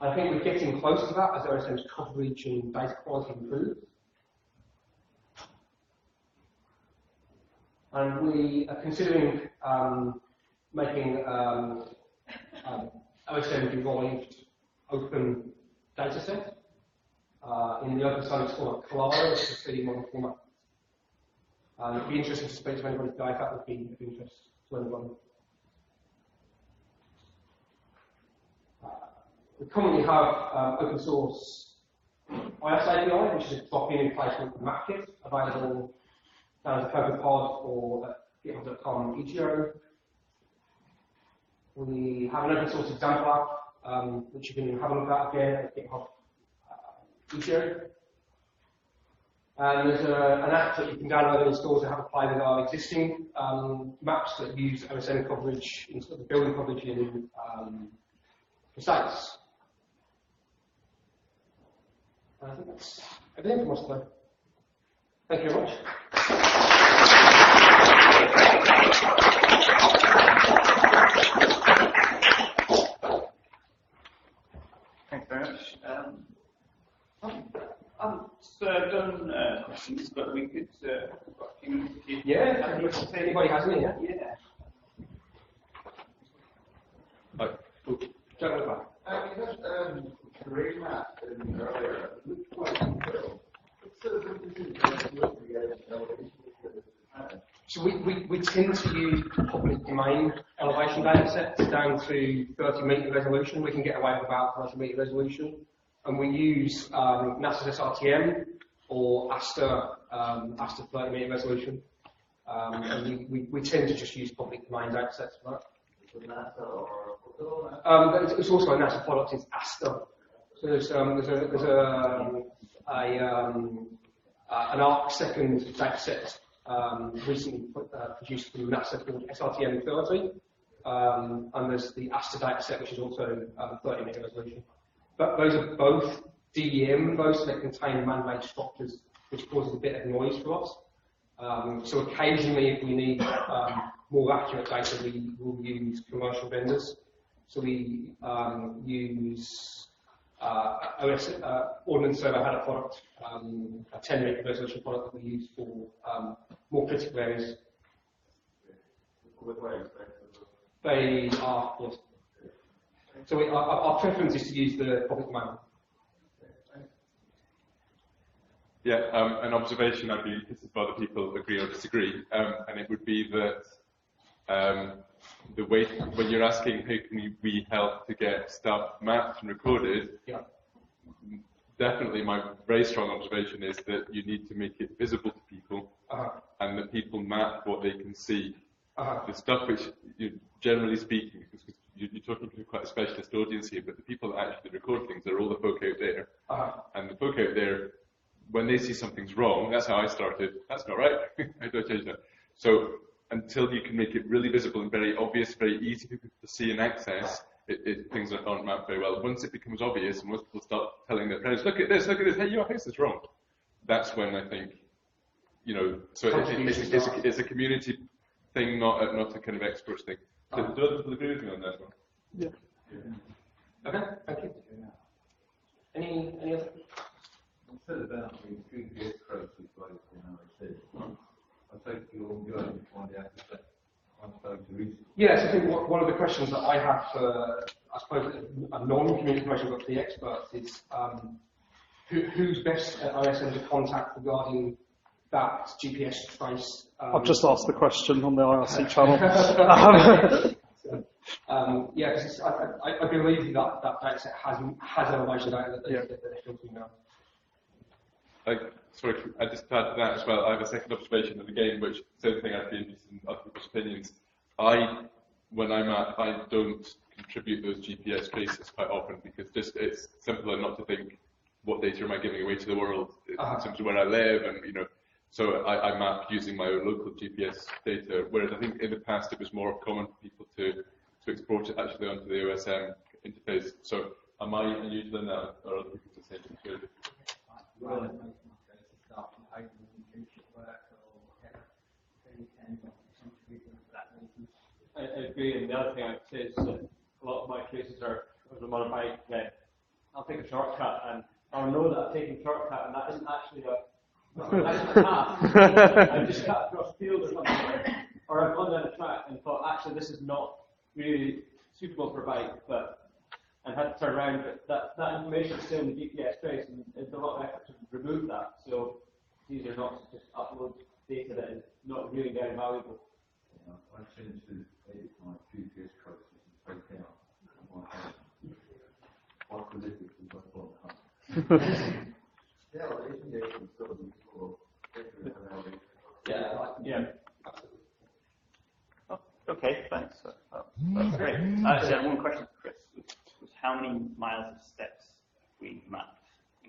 Speaker 7: I think we're getting close to that as OSM's coverage and data quality improves. And we are considering making OSM derived open data set. In the open science format, Collide, which is a 3D model format. It'd be interesting to speak to anybody today if that would be of interest to anybody. We currently have open source IS API, which is a drop-in replacement for map kit, available as a CocoaPod or at github.com Itch.io. We have an open source example app, which you can have a look at again at GitHub Itch.io. And there's an app that you can download and install to have a play with our existing maps that use OSN coverage, instead of building coverage in the States. And I think that's everything from us today. Thank you very much.
Speaker 5: Thanks very much. I've done questions, but we could got a few minutes if you
Speaker 7: If anybody has any, yeah?
Speaker 5: Yeah.
Speaker 7: Don't look back.
Speaker 8: Terrain map earlier.
Speaker 7: So we tend to use public domain elevation data sets down to 30 metre resolution. We can get away with about 30 metre resolution. And we use NASA's SotM or ASTA 30 metre resolution. And we tend to just use public domain data sets for that. It's also a NASA product, it's ASTA. So there's an arc-second data set recently produced from NASA called SRTM 30, and there's the ASTA data set, which is also 30 metre resolution. But those are both DEM, so they contain man-made structures, which causes a bit of noise for us. So occasionally, if we need more accurate data, we will use commercial vendors. So we use Ordnance Survey had a product, a 10 metre resolution product that we use for more critical areas. They are, yes. So our preference is to use the public domain.
Speaker 4: Yeah, an observation I'd be interested if other people agree or disagree, and it would be that the way when you're asking how can we help to get stuff mapped and recorded,
Speaker 7: Yeah.
Speaker 4: Definitely my very strong observation is that you need to make it visible to people, and that people map what they can see. The stuff which, generally speaking, because you're talking to quite a specialist audience here, but the people that actually record things are all the folk out there, and the folk out there, when they see something's wrong, that's how I started, that's not right, how do I change that? So until you can make it really visible and very obvious, very easy for people to see and access, things aren't mapped very well. Once it becomes obvious and once people start telling their friends, look at this, hey, your house is wrong, that's when I think, so it's a community thing, not a kind of experts thing. Do other people agree with me on that one?
Speaker 7: Yeah. Okay, thank you. Any other?
Speaker 8: Instead about the GPS traces like in OSN, I take you're going to find out if that I'm supposed to reach.
Speaker 7: Yes, I think one of the questions that I have for, I suppose, a non-community question but for the experts is who's best at OSN to contact regarding that GPS trace?
Speaker 9: I've just asked the question on the IRC channel.
Speaker 7: Yeah, because I believe that data set has elevation data that they're filtering now.
Speaker 4: Sorry, I just add to that as well. I have a second observation, and again, which same thing I'd be interested in other people's opinions. When I'm at, I don't contribute those GPS traces quite often because it's simpler not to think what data am I giving away to the world in terms of where I live, and so I map using my own local GPS data. Whereas I think in the past it was more common for people to export it actually onto the OSM interface. So am I unusual in that, or other people the same too?
Speaker 6: I agree, and the other thing I would say is that a lot of my traces are, as I'm on a bike, then I'll take a shortcut, and I'll know that I've taken a shortcut, and that isn't actually a path. I've just cut across a field or something, or I've gone down a track and thought, actually, this is not really suitable for a bike, and had to turn around, but that information is still in the GPS trace, and it's a lot of effort to remove that, so it's easier not to just upload data that is not really very valuable.
Speaker 8: I tend to edit my GPS traces and take out my house. Quite prolific as I thought.
Speaker 5: That's great. Actually, I had one question for Chris. Was how many miles of steps we mapped?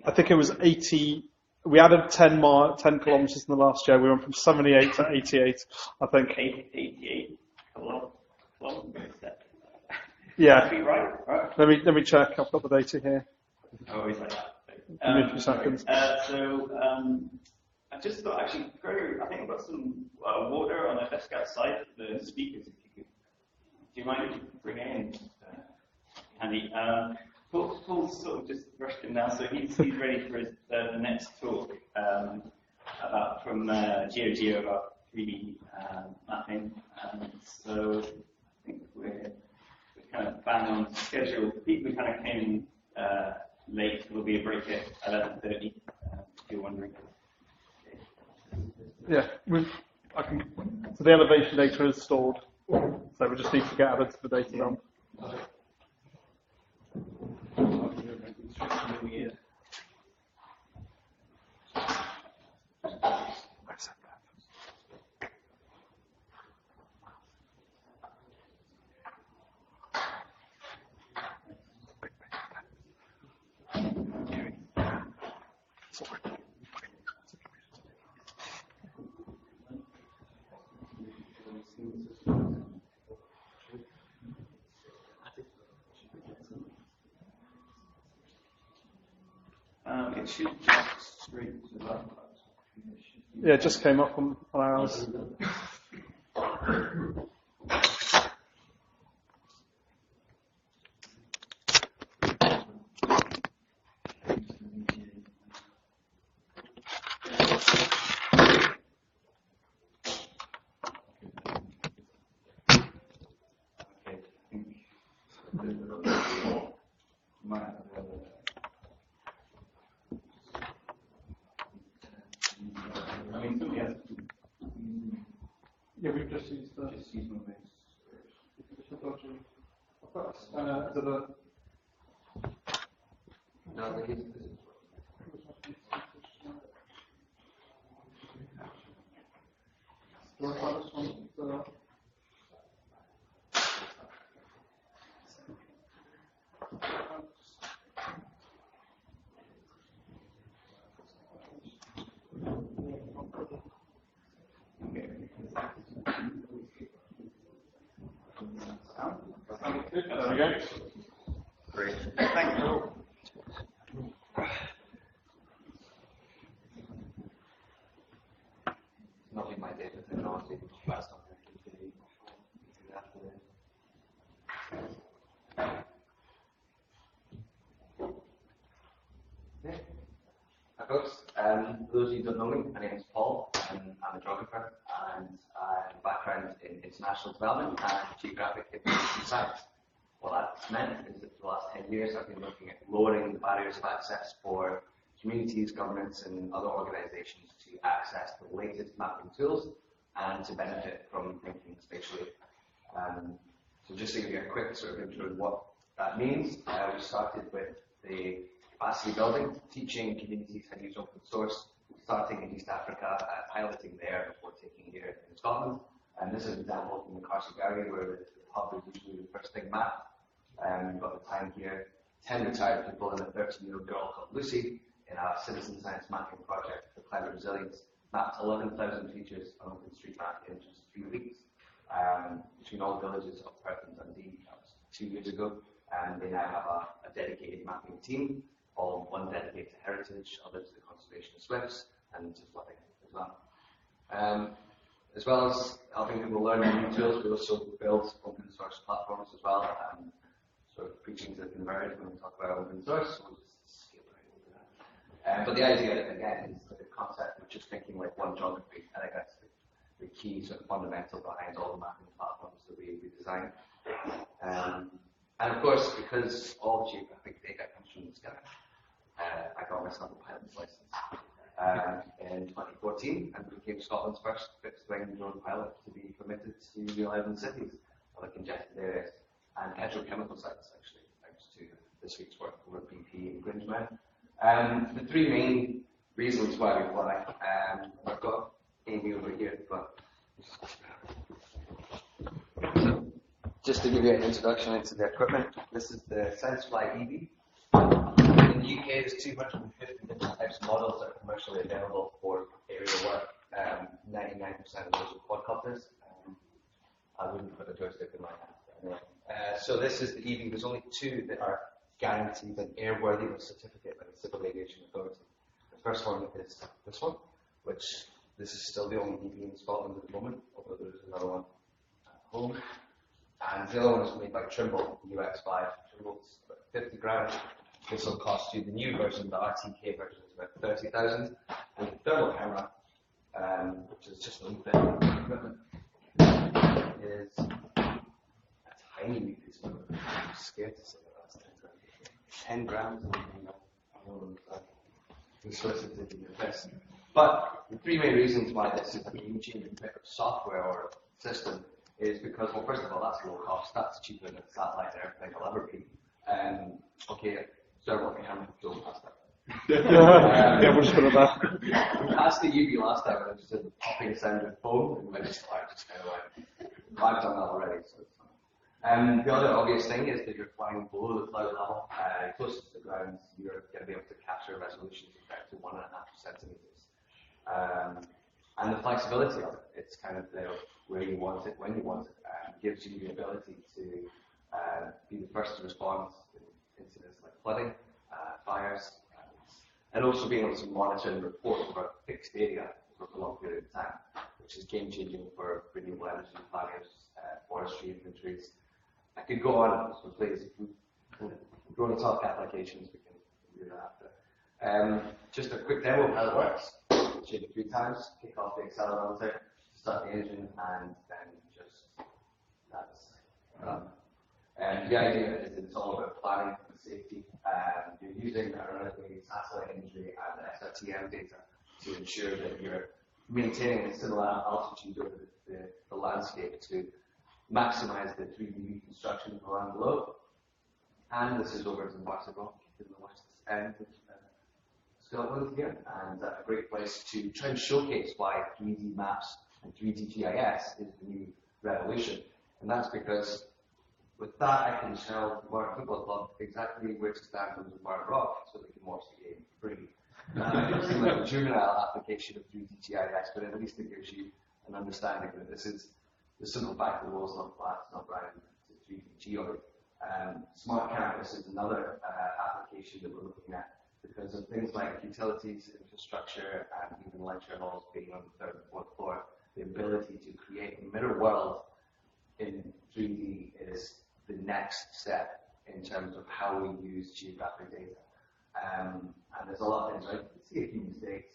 Speaker 9: I think it was 80. We added 10 kilometres in the last year. We went from 78 to 88, I think.
Speaker 5: 88 kilometers.
Speaker 9: Yeah.
Speaker 5: Right.
Speaker 9: Let me check. I've got the data here.
Speaker 5: Always like that.
Speaker 9: Give me a few seconds.
Speaker 5: I just thought actually, I think I've got some water on a desk outside the speakers. Do you mind if you bring it in, Andy? Paul's sort of just rushed in now, so he's ready for his, the next talk about from GeoGeo about 3D mapping. So I think we're kind of bang on schedule. People kind of came in late. There'll be a break at 11:30. If you're wondering.
Speaker 9: Yeah, so the elevation data is stored, so we just need to get added to the data dump.
Speaker 5: It should just straight to that.
Speaker 9: Yeah, it just came up on ours. Yeah, we've just used the.
Speaker 5: There we go. Great. Thank you.
Speaker 3: Not in my data technology, last time Hi folks, for those of you who don't know me, my name is Paul, I'm a geographer and I have a background in international development and geographic information science. What that's meant is that for the last 10 years I've been looking at lowering the barriers of access for communities, governments and other organisations to access the latest mapping tools and to benefit from thinking spatially. So just to give you a quick sort of intro to what that means, we started with the capacity building, teaching communities how to use open source, starting in East Africa, piloting there before taking here in Scotland. And this is an example from the Carsick area where the hub is usually the first thing mapped. We've got the time here, 10 retired people and a 13-year-old girl called Lucy in a citizen science mapping project for climate resilience, mapped 11,000 features on OpenStreetMap in just 3 weeks between all villages of Perth and Dundee. That was 2 years ago, and they now have a dedicated mapping team, one dedicated to heritage, others to conservation of swifts, and to flooding as well. As well as helping people learn new tools, we also build open source platforms as well. Sort of preaching to the converted when we talk about open source, we'll just skip right over that. But the idea, again, is the concept of just thinking like one geography. I think that's the key sort of fundamental behind all the mapping platforms that we design. And of course, because all geographic data comes from the sky, I got myself a pilot's license in 2014 and became Scotland's first fixed-wing drone pilot to be permitted to live in cities or congested areas and petrochemical sites, actually, thanks to this week's work over at BP and Grinchmouth. The three main reasons why we fly, I've got Amy over here, but Just to give you an introduction into the equipment, this is the SenseFly EV. In the UK, there's 250 different types of models that are commercially available for aerial work. 99% of those are quadcopters. I wouldn't put a joystick in my hand. Anyway. So this is the EV. There's only two that are guaranteed an airworthiness certificate by the Civil Aviation Authority. The first one is this one, which this is still the only EV in Scotland at the moment, although there's another one at home. And the other one is made by Trimble, the UX5. Trimble's about 50 grand. This will cost you, the new version, the RTK version, is about 30,000. And the thermal camera, which is just a little bit of equipment, is a tiny wee piece of equipment. I'm scared to say that that's 10 grams. 10 grams. I don't know if taking the piss. But the three main reasons why this is a game-changing bit of software or system is because, well, first of all, that's low cost. That's cheaper than satellite and everything will ever be. Okay, servo camera, don't pass that.
Speaker 9: Yeah, we'll just put it back.
Speaker 3: We passed the UV last time and I just did the popping sound of foam and I just kind of went, I've done that already, so it's fine. The other obvious thing is that you're flying below the cloud level, closest to the ground, you're going to be able to capture resolutions of up to 1.5 centimeters. And the flexibility of it, it's kind of there where you want it, when you want it, gives you the ability to be the first to respond to incidents like flooding, fires, and also being able to monitor and report for a fixed area for a long period of time, which is game-changing for renewable energy planners, forestry inventories. I could go on, so please, if we go on to talk applications, we can do that after. Just a quick demo of how it works. Shake it 3 times, kick off the accelerometer, start the engine, and then just that's done. The idea is that it's all about planning and safety. You're using ironically satellite imagery and SotM data to ensure that you're maintaining a similar altitude over the landscape to maximize the 3D reconstruction of the land below. And this is over to Barcelona, in the west end of Scotland here, and a great place to try and showcase why 3D maps and 3D GIS is the new revolution. And that's because with that I can tell the Barnet Football Club exactly where to stand on the Barnet Rock so they can watch the game free. It seems like a juvenile application of 3D GIS, but at least it gives you an understanding that this is the simple fact that the world's not flat, it's not round, it's a 3D geoid. Smart campus is another application that we're looking at because of things like utilities, infrastructure, and even lecture halls being on the 3rd and 4th floor. The ability to create a mirror world in 3D is the next step in terms of how we use geographic data. And there's a lot of things, right? You can see a few mistakes,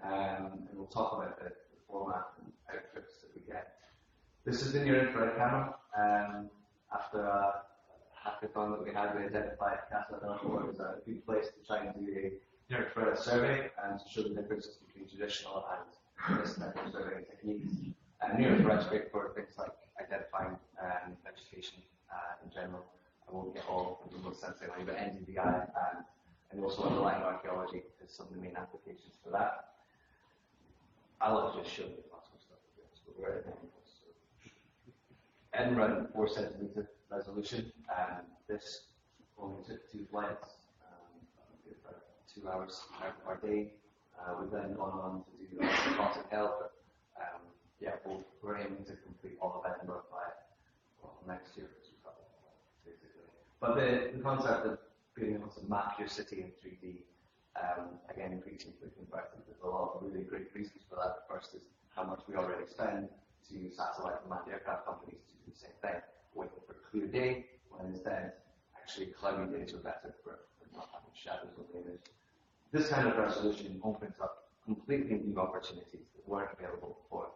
Speaker 3: and we'll talk about the format and outputs that we get. This is the near infrared camera. After a hackathon that we had, we identified Casa Delaware as a good place to try and do a near infrared survey and to show the differences between traditional and this type of surveying techniques. Near infrared is great for things like identifying vegetation in general. I won't get all the remote sensing line, but NDVI and also underlying archaeology is some of the main applications for that. I'll just show you lots of stuff. So we're at NRUN 4 centimeter resolution. This only took 2 flights, about 2 hours out of our day. We've then gone on to do Cotton Hill, but yeah, we're aiming to complete all of Edinburgh by next year, basically. But the concept of being able to map your city in 3D, again, increasingly converted. There's a lot of really great reasons for that. The first is how much we already spend to satellite and manned aircraft companies to do the same thing, waiting for clear day, when instead, actually cloudy days are better for not having shadows on the image. This kind of resolution opens up completely new opportunities that weren't available before.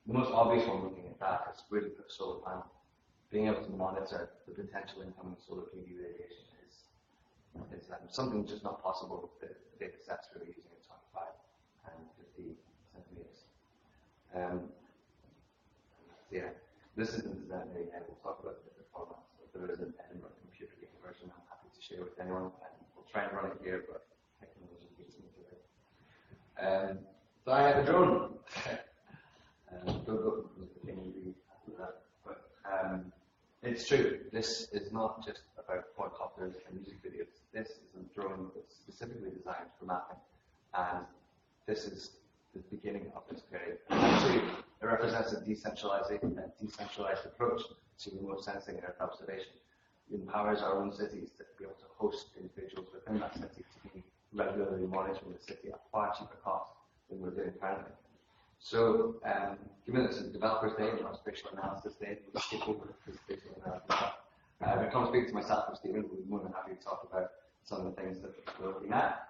Speaker 3: The most obvious one looking at that is really put solar panel. Being able to monitor the potential incoming solar PV radiation is something just not possible with the data sets we're using at 25 and 50 centimeters. Yeah, this isn't exactly, we'll talk about the different formats, but there is an Edinburgh computer game version I'm happy to share with anyone, and we'll try and run it here, but technology beats me today. So I have a drone. Don't go with the thing you do after that. But it's true. This is not just about quadcopters and music videos. This is a drone that's specifically designed for mapping, and this is the beginning of this period. Actually, it represents a decentralized approach to remote sensing and Earth observation. It empowers our own cities to be able to host individuals within that city to be regularly monitoring the city at far cheaper cost than we're doing currently. So, given it's a developers day, not a spatial analysis day, we'll skip over the spatial analysis stuff. When it comes to speak to myself or Stephen, we'll be more than happy to talk about some of the things that we're looking at.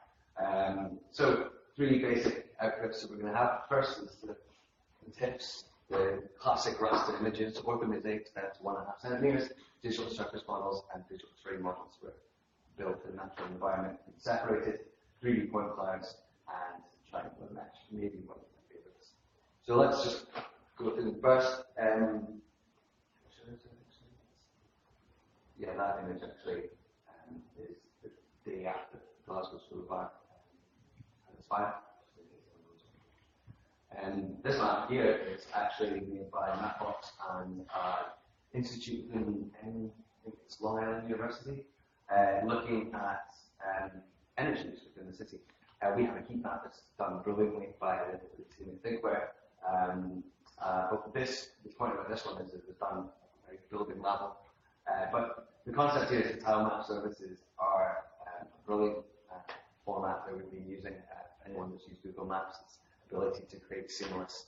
Speaker 3: So, three basic outputs that we're going to have. First is the tips, the classic raster images, open mosaics down to 1.5 centimeters, digital surface models, and digital terrain models were built in a natural environment, separated, 3D point clouds, and triangular mesh, maybe one of my favorites. So let's just go through the first. Yeah, that image actually is the day after Glasgow School of Art had its fire. And this map here is actually made by Mapbox and institute in I think it's Long Island University, looking at energy use within the city. We have a heat map that's done brilliantly by the team in Thinkware. But the point about this one is it was done at a very building level. But the concept here is that tile map services are a brilliant format that we've been using. Anyone who's used Google Maps, its ability to create seamless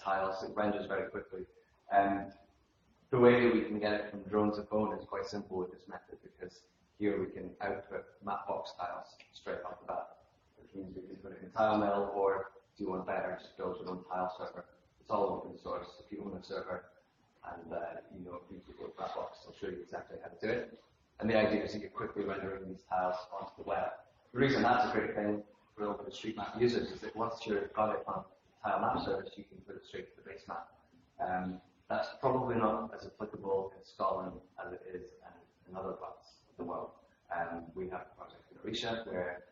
Speaker 3: tiles, it renders very quickly. The way we can get it from drone to phone is quite simple with this method, because here we can output Mapbox tiles straight off the bat, which means we can put it in Tile Mill, or if you want better, just build your own tile server. It's all open source. If you own a server and you know people with Mapbox, I'll show you exactly how to do it. And the idea is that you're quickly rendering these tiles onto the web. The reason that's a great thing for OpenStreetMap users is that once you've got it on tile map service, you can put it straight to the base map. That's probably not as applicable in Scotland as it is in other parts of the world. We have a project in Orisha where,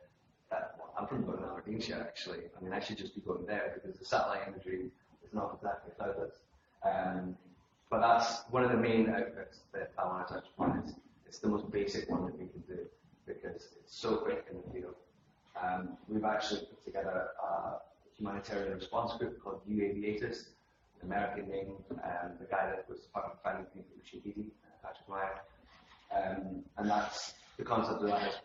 Speaker 3: I'm from Aberdeenshire actually. I mean, I should just be going there because the satellite imagery is not exactly cloudless. But that's one of the main outputs that I want to touch upon. It's the most basic one that we can do because it's so quick in the field. We've actually put together a humanitarian response group called UAviators, an American name, the guy that was part of finding things with Shahidi, Patrick Meyer. And that's the concept of that is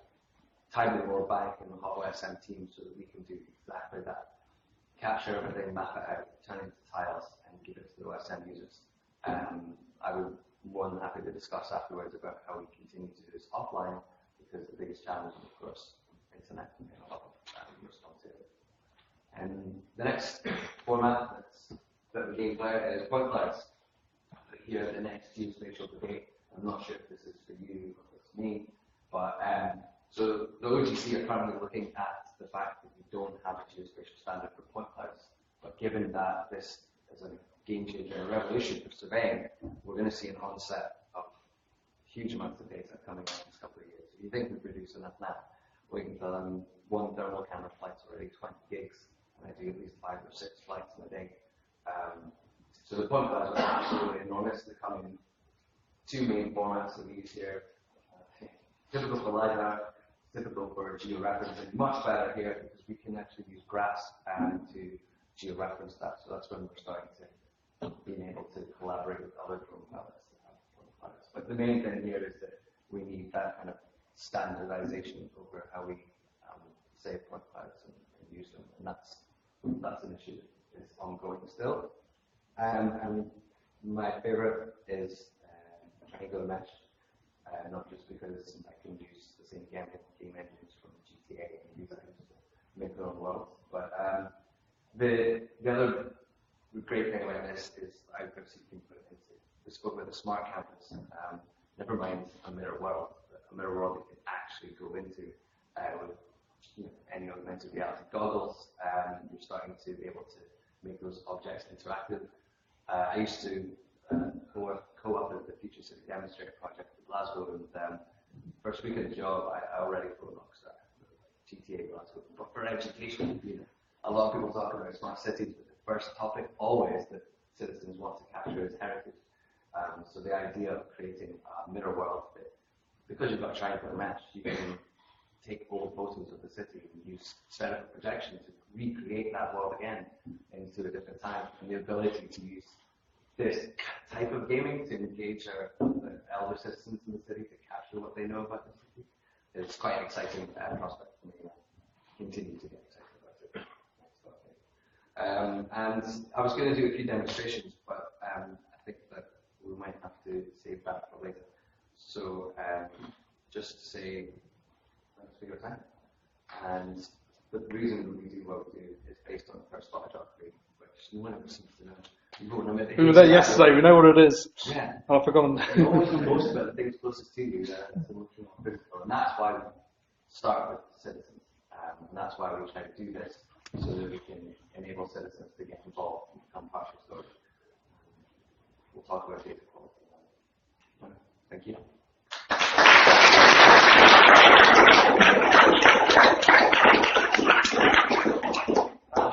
Speaker 3: tie the World Bank and the whole SM team so that we can do exactly that. Capture everything, map it out, turn it into tiles, and give it to the OSM users. I would be more than happy to discuss afterwards about how we continue to do this offline, because the biggest challenge is, of course, internet and a lot of responsibility. And the next format that we gave there is point clouds. Here at the next geospatial debate, I'm not sure if this is for you or if it's me, but so the OGC are currently looking at the fact that we don't have a geospatial standard for point clouds. But given that this is a game changer and a revolution for surveying, we're going to see an onset of huge amounts of data coming in the next couple of years. If you think we produce enough now, we can fill in one thermal camera flight's already 20 gigs, and I do at least 5 or 6 flights in a day. So the point clouds are absolutely enormous. They come in two main formats that we use here. Typical for LiDAR, typical for georeferencing. Much better here because we can actually use graphs to georeference that. So that's when we're starting to being able to collaborate with other drone pilots that have point clouds. But the main thing here is that we need that kind of standardization over how we save point clouds and use them, and that's an issue that is ongoing still. And my favorite is triangular mesh, not just because I can use the same game engines from GTA and use them to make their own worlds, but the other great thing about this is the outputs you can put into. We spoke about the smart campus. Never mind a mirror world, but a mirror world you can actually go into with any augmented reality goggles. You're starting to be able to make those objects interactive. I used to co-authored the Future City Demonstrator project in Glasgow, and first week of the job, I already flew a Rockstar, GTA Glasgow. But for education, a lot of people talk about smart cities, but the first topic always that citizens want to capture is heritage. So the idea of creating a mirror world, because you've got a triangular mesh, you can take old photos of the city and use spherical projection to recreate that world again into a different time, and the ability to use this type of gaming to engage our elder citizens in the city to capture what they know about the city. It's quite an exciting prospect for me. I continue to get excited about it. And I was going to do a few demonstrations, but I think that we might have to save that for later. So just to say, thanks for your time. And the reason we do what we do is based on the first thought geography, which no one ever seems to know.
Speaker 9: We were there yesterday, we know what it is.
Speaker 3: Yeah.
Speaker 9: I've forgotten.
Speaker 3: You always know most about the things closest to you that are much more critical. And that's why we start with citizens. And that's why we try to do this, so that we can enable citizens to get involved and become part of the story. We'll talk about data quality. Thank you.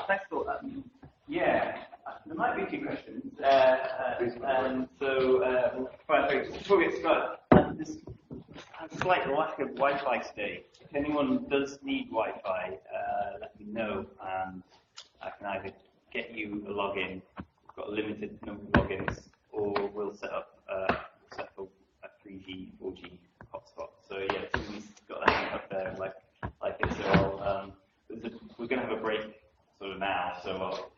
Speaker 5: Thanks for that. Yeah, there might be a few questions. Before we get started, there's a slight lack of Wi-Fi today. If anyone does need Wi-Fi, let me know, and I can either get you a login. We've got a limited number of logins, or we'll set up a 3G, 4G hotspot. So yeah, somebody's got that up there like it. So we're going to have a break sort of now. So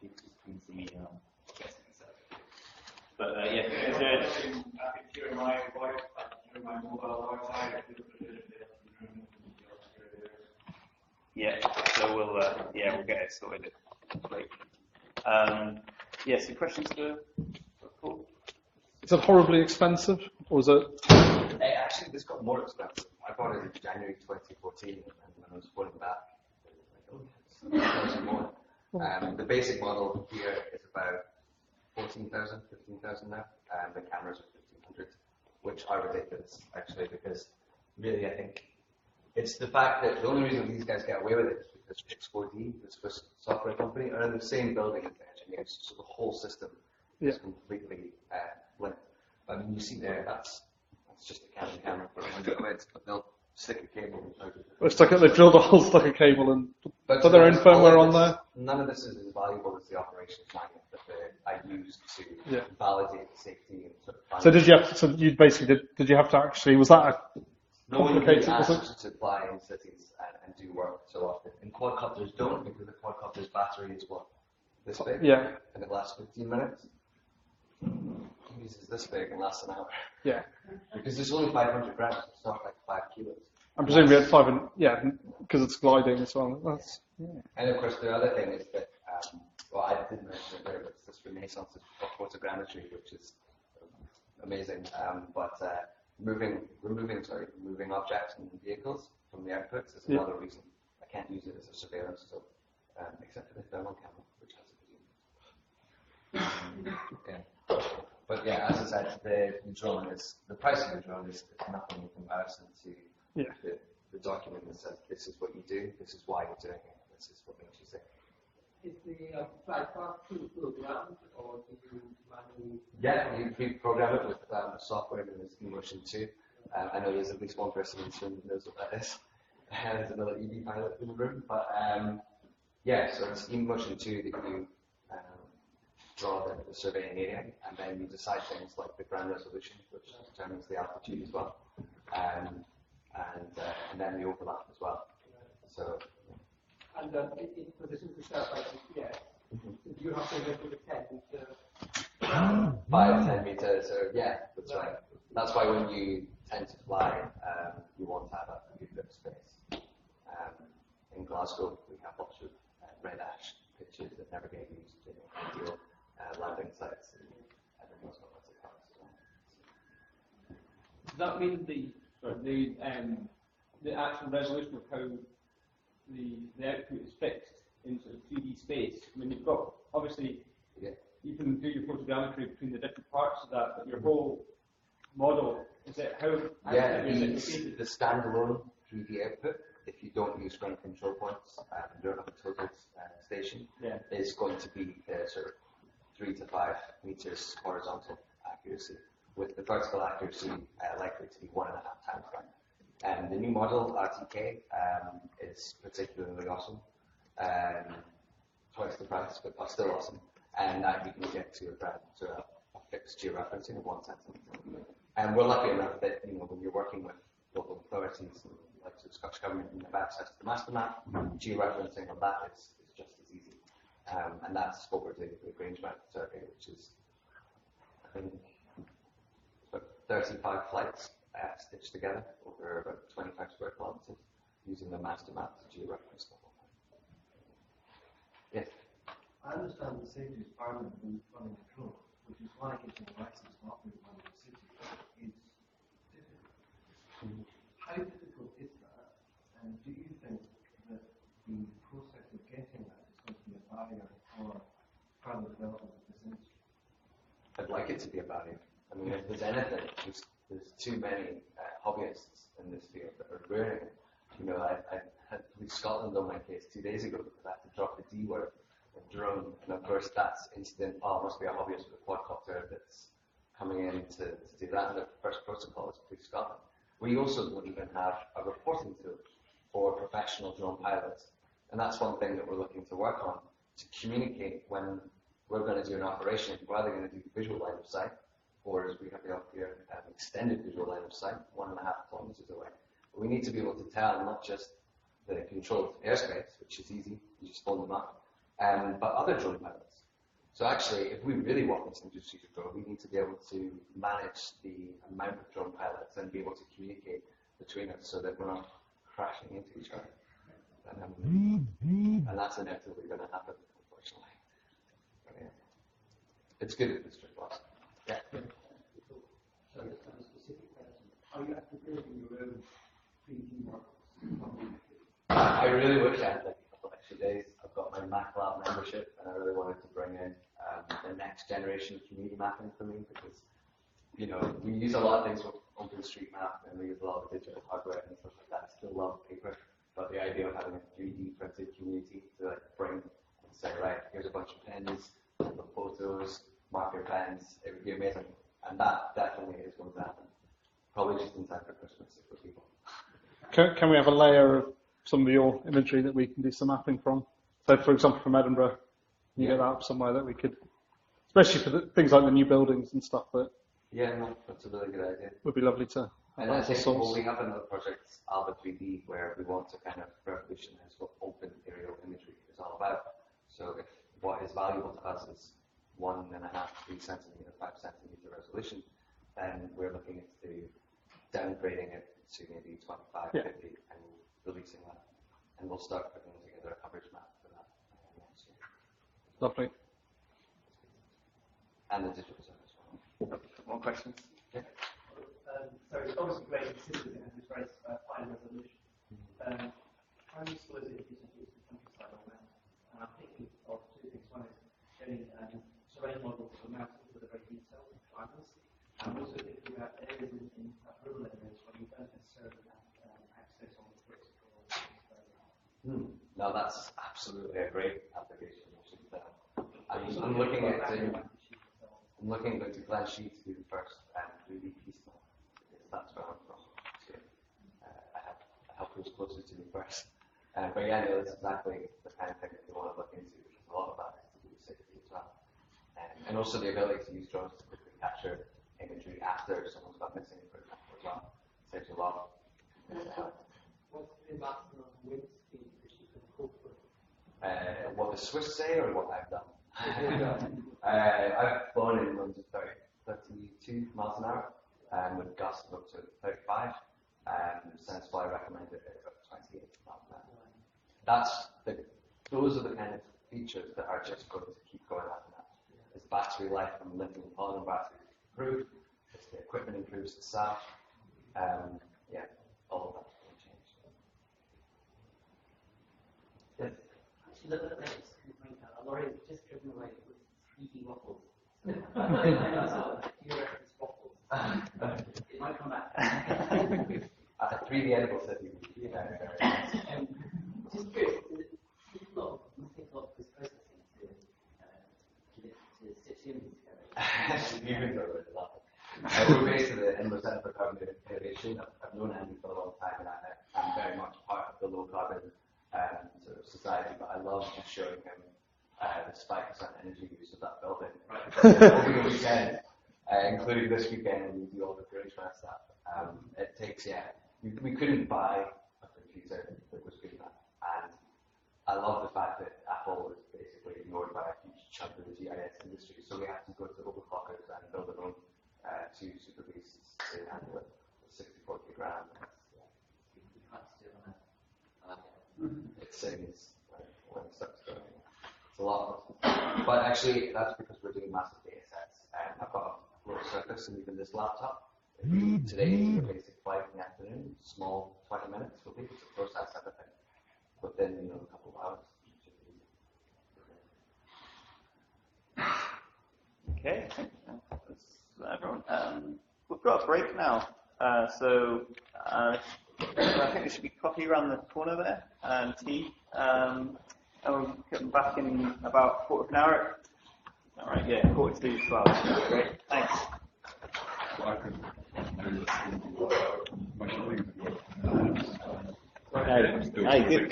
Speaker 5: you can just come to me and I'll get something set up. But yeah, is there?
Speaker 10: During my mobile Wi-Fi.
Speaker 5: Yeah, so we'll get it sorted. Great. So questions for Paul?
Speaker 9: Is it horribly expensive, or is it?
Speaker 3: Actually, this got more expensive. I bought it in January 2014, and when I was phoning back, it was like, oh, it's more. The basic model here is about 14,000, 15,000 now, and the cameras are 1,500, which are ridiculous, actually, because really, I think it's the fact that the only reason these guys get away with it is because X4D, the Swiss software company, are in the same building as the engineers, so the whole system is completely linked. I mean, you see there, that's just a Canon camera for 100 quid, but they'll stick a cable inside it.
Speaker 9: They drilled a hole, stuck a cable, and put their own firmware on there.
Speaker 3: None of this is as valuable as the operations manual that I used to validate the safety and sort of.
Speaker 9: So did you have to? So you basically did you have to actually? Was that a
Speaker 3: no one
Speaker 9: complicated?
Speaker 3: asked to fly in cities and do work so often. And quadcopters don't, because the quadcopter's battery is what, this big, and it lasts 15 minutes. It uses this big and lasts an hour.
Speaker 9: Yeah.
Speaker 3: Because it's only 500 grams. It's not like 5 kilos.
Speaker 9: I'm presuming we had 5 and because it's gliding as well. That's,
Speaker 3: And of course, the other thing is that, I didn't mention it there, but it's this renaissance of photogrammetry, which is amazing. Removing objects and vehicles from the outputs is another reason I can't use it as a surveillance tool, except for the thermal camera, which has a But yeah, as I said, the price of the drone is nothing in comparison to the document that says this is what you do, this is why you're doing it, this is what makes you safe.
Speaker 10: Is the platform pre-programmed, or do you manually?
Speaker 3: Yeah, you pre-program it with software known as eMotion 2. I know there's at least one person in this room who knows what that is. There's another EV pilot in the room, but so it's eMotion 2 that you draw the surveying area, and then you decide things like the ground resolution, which determines the altitude as well, and then the overlap as well. So.
Speaker 10: And in position to start by GPS, you have to go to the 10 meter.
Speaker 3: 5-10 meters, or that's right. That's why when you tend to fly, you want to have a good bit of space. In Glasgow, we have lots of red ash pitches that never get used in ideal landing sites, and everyone's got lots of cars as well.
Speaker 6: Does that mean the actual resolution of how the output is fixed in sort of 3D space? I mean, you've got, obviously, you can do your photogrammetry between the different parts of that, but your whole model, is it how?
Speaker 3: The standalone 3D output, if you don't use ground control points and don't have a tilted station, is going to be sort of 3 to 5 meters horizontal accuracy. with the vertical accuracy likely to be 1.5 times that. The new model, RTK, is particularly awesome. Twice the price, but still awesome. And that you can get to a fixed georeferencing of 1 centimetre. And we're lucky enough that, when you're working with local authorities, like the Scottish Government, and have access to the master map, georeferencing on that is just as easy. And that's what we're doing with the Grange Map survey, which is, I think, about 35 flights stitched together over about 25 square kilometres using the master map to georeference the whole thing. Yes?
Speaker 8: I understand the safety is paramount when running a drone, which is why getting a license to operate one in the city is difficult. How difficult is that? And do you think that the process of getting that is going to be a barrier for further development of this industry?
Speaker 3: I'd like it to be a barrier. I mean, if there's anything, there's too many hobbyists in this field that are ruining it. I had Police Scotland on my case 2 days ago because I had to drop the D word, a drone, and of course that's instant, must be a hobbyist with a quadcopter that's coming in to do that, and the first protocol is Police Scotland. We also don't even have a reporting tool for professional drone pilots, and that's one thing that we're looking to work on, to communicate when we're going to do an operation, we're either going to do visual line of sight, or as we have up here, extended visual line of sight, 1.5 kilometers away. But we need to be able to tell not just the controlled airspace, which is easy, you just phone them up, but other drone pilots. So actually, if we really want this industry to grow, we need to be able to manage the amount of drone pilots and be able to communicate between us so that we're not crashing into each other. And that's inevitably going to happen, unfortunately. But, yeah. It's good if it's strict laws. Yeah.
Speaker 10: So, a specific question. Are you actually building your own 3D models?
Speaker 3: I really wish I had like a couple extra days. I've got my MacLab membership, and I really wanted to bring in the next generation of community mapping for me because, we use a lot of things with OpenStreetMap and we use a lot of digital hardware and stuff like that. I still love paper, but the idea of having a 3D printed community to bring and say, right, here's a bunch of pens, photos, marker pens, it would be amazing. And that definitely is going to happen. Probably just in time for Christmas for people.
Speaker 9: Can we have a layer of some of your imagery that we can do some mapping from? So, for example, from Edinburgh, can you get that up somewhere that we could, especially for things like the new buildings and stuff, that
Speaker 3: that's a really good idea.
Speaker 9: Would be lovely to have.
Speaker 3: And I think we have another project, Alba 3D, where we want to kind of revolutionize what open aerial imagery is all about. So if what is valuable to us is 1.5, 3 centimeter, 5 centimeter resolution, then we're looking into downgrading it to maybe 25, 50, and releasing that. And we'll start putting together a coverage map for that next year.
Speaker 9: Lovely.
Speaker 3: And the digital zone as well.
Speaker 5: More questions?
Speaker 10: So it's obviously great considering it has this very fine resolution. How useful is it if you can use the countryside on that? And I'm thinking of two things. One is getting terrain models for mountains that are very detailed and climates. I'm also thinking about areas in rural areas where you don't necessarily have access on the vertical.
Speaker 3: No, that's absolutely a great application. I'm looking at the Glen Sheet to do the first 3D piece now, because that's where I'm from. So I have those closest to me first. But yeah, no, that's exactly the kind of thing that we want to look into, because a lot of that is to do with safety as well. And also the ability to use drones to quickly capture imagery after someone's gone missing, for example, as well. Saves a lot.
Speaker 10: What's the maximum wind speed that you can cope with?
Speaker 3: What the Swiss say or what I've done? I've flown in winds of 32 miles an hour with gusts of up to 35. Sensible, I recommend it at about 28 miles an hour. Those are the kind of features that are just going to keep going up and up. As battery life from lithium polymer batteries improve, as the equipment improves itself, all of that's going to change. Yes?
Speaker 11: Actually, look at this. A lorry was just driven away with 3D waffles. Waffles. It might come back.
Speaker 3: At a 3D edible city.
Speaker 11: Just curious, it take a lot of this processing to stitch the images together?
Speaker 3: Humans are really laughing. we're based at the Edinburgh Centre for Carbon Innovation. I've known Andy for a long time, and I'm very much part of the low carbon sort of society. But I love just showing him the 5% energy use of that building. Over the weekend, including this weekend, when we do all the British stuff. It takes, we couldn't buy a freezer that was good enough, and I love the fact that Apple was basically ignored by a huge chunk of the GIS industry, so we had to go to overclockers and build our own two super beasts to handle it. 64 grand. It sings when it starts going. It's a lot. But actually, that's because we're doing massive data sets. I've got a floor surface and even this laptop. Today, a basic flight in the afternoon, small 20 minutes will be to process everything. But then, a couple of hours.
Speaker 1: Okay, that's everyone. We've got a break now, so I think there should be coffee around the corner there, and tea. And we'll come back in about a quarter of an hour. All right, yeah, 42 as well. Great, thanks. Hi, good.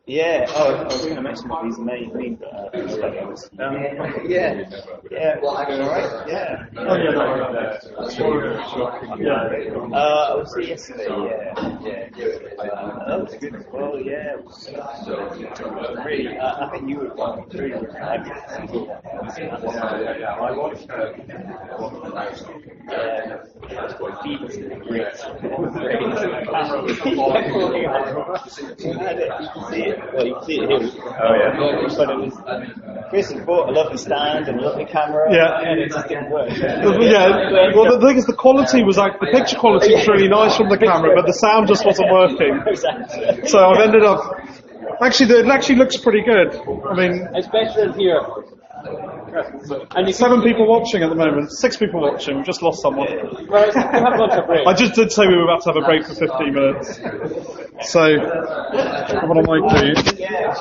Speaker 1: Yeah, I was going to mention that he's made me, but well, actually, all right, yeah. I was there yesterday, that was good as well, yeah. Really, I think you would really Well, you can see it here. Oh, yeah. But it was, Chris bought a lovely stand and a lovely camera, and it just didn't work.
Speaker 9: Well, the thing is, the quality was the picture quality was really nice from the camera, but the sound just wasn't working.
Speaker 1: Exactly.
Speaker 9: So I've ended up, it actually looks pretty good. I mean,
Speaker 6: it's better here.
Speaker 9: And 7 people watching at the moment, 6 people watching, we've just lost someone.
Speaker 6: Well, we have a bunch of breaks.
Speaker 9: I just did say we were about to have a break for 15 minutes. So, what I might do.
Speaker 1: Yeah.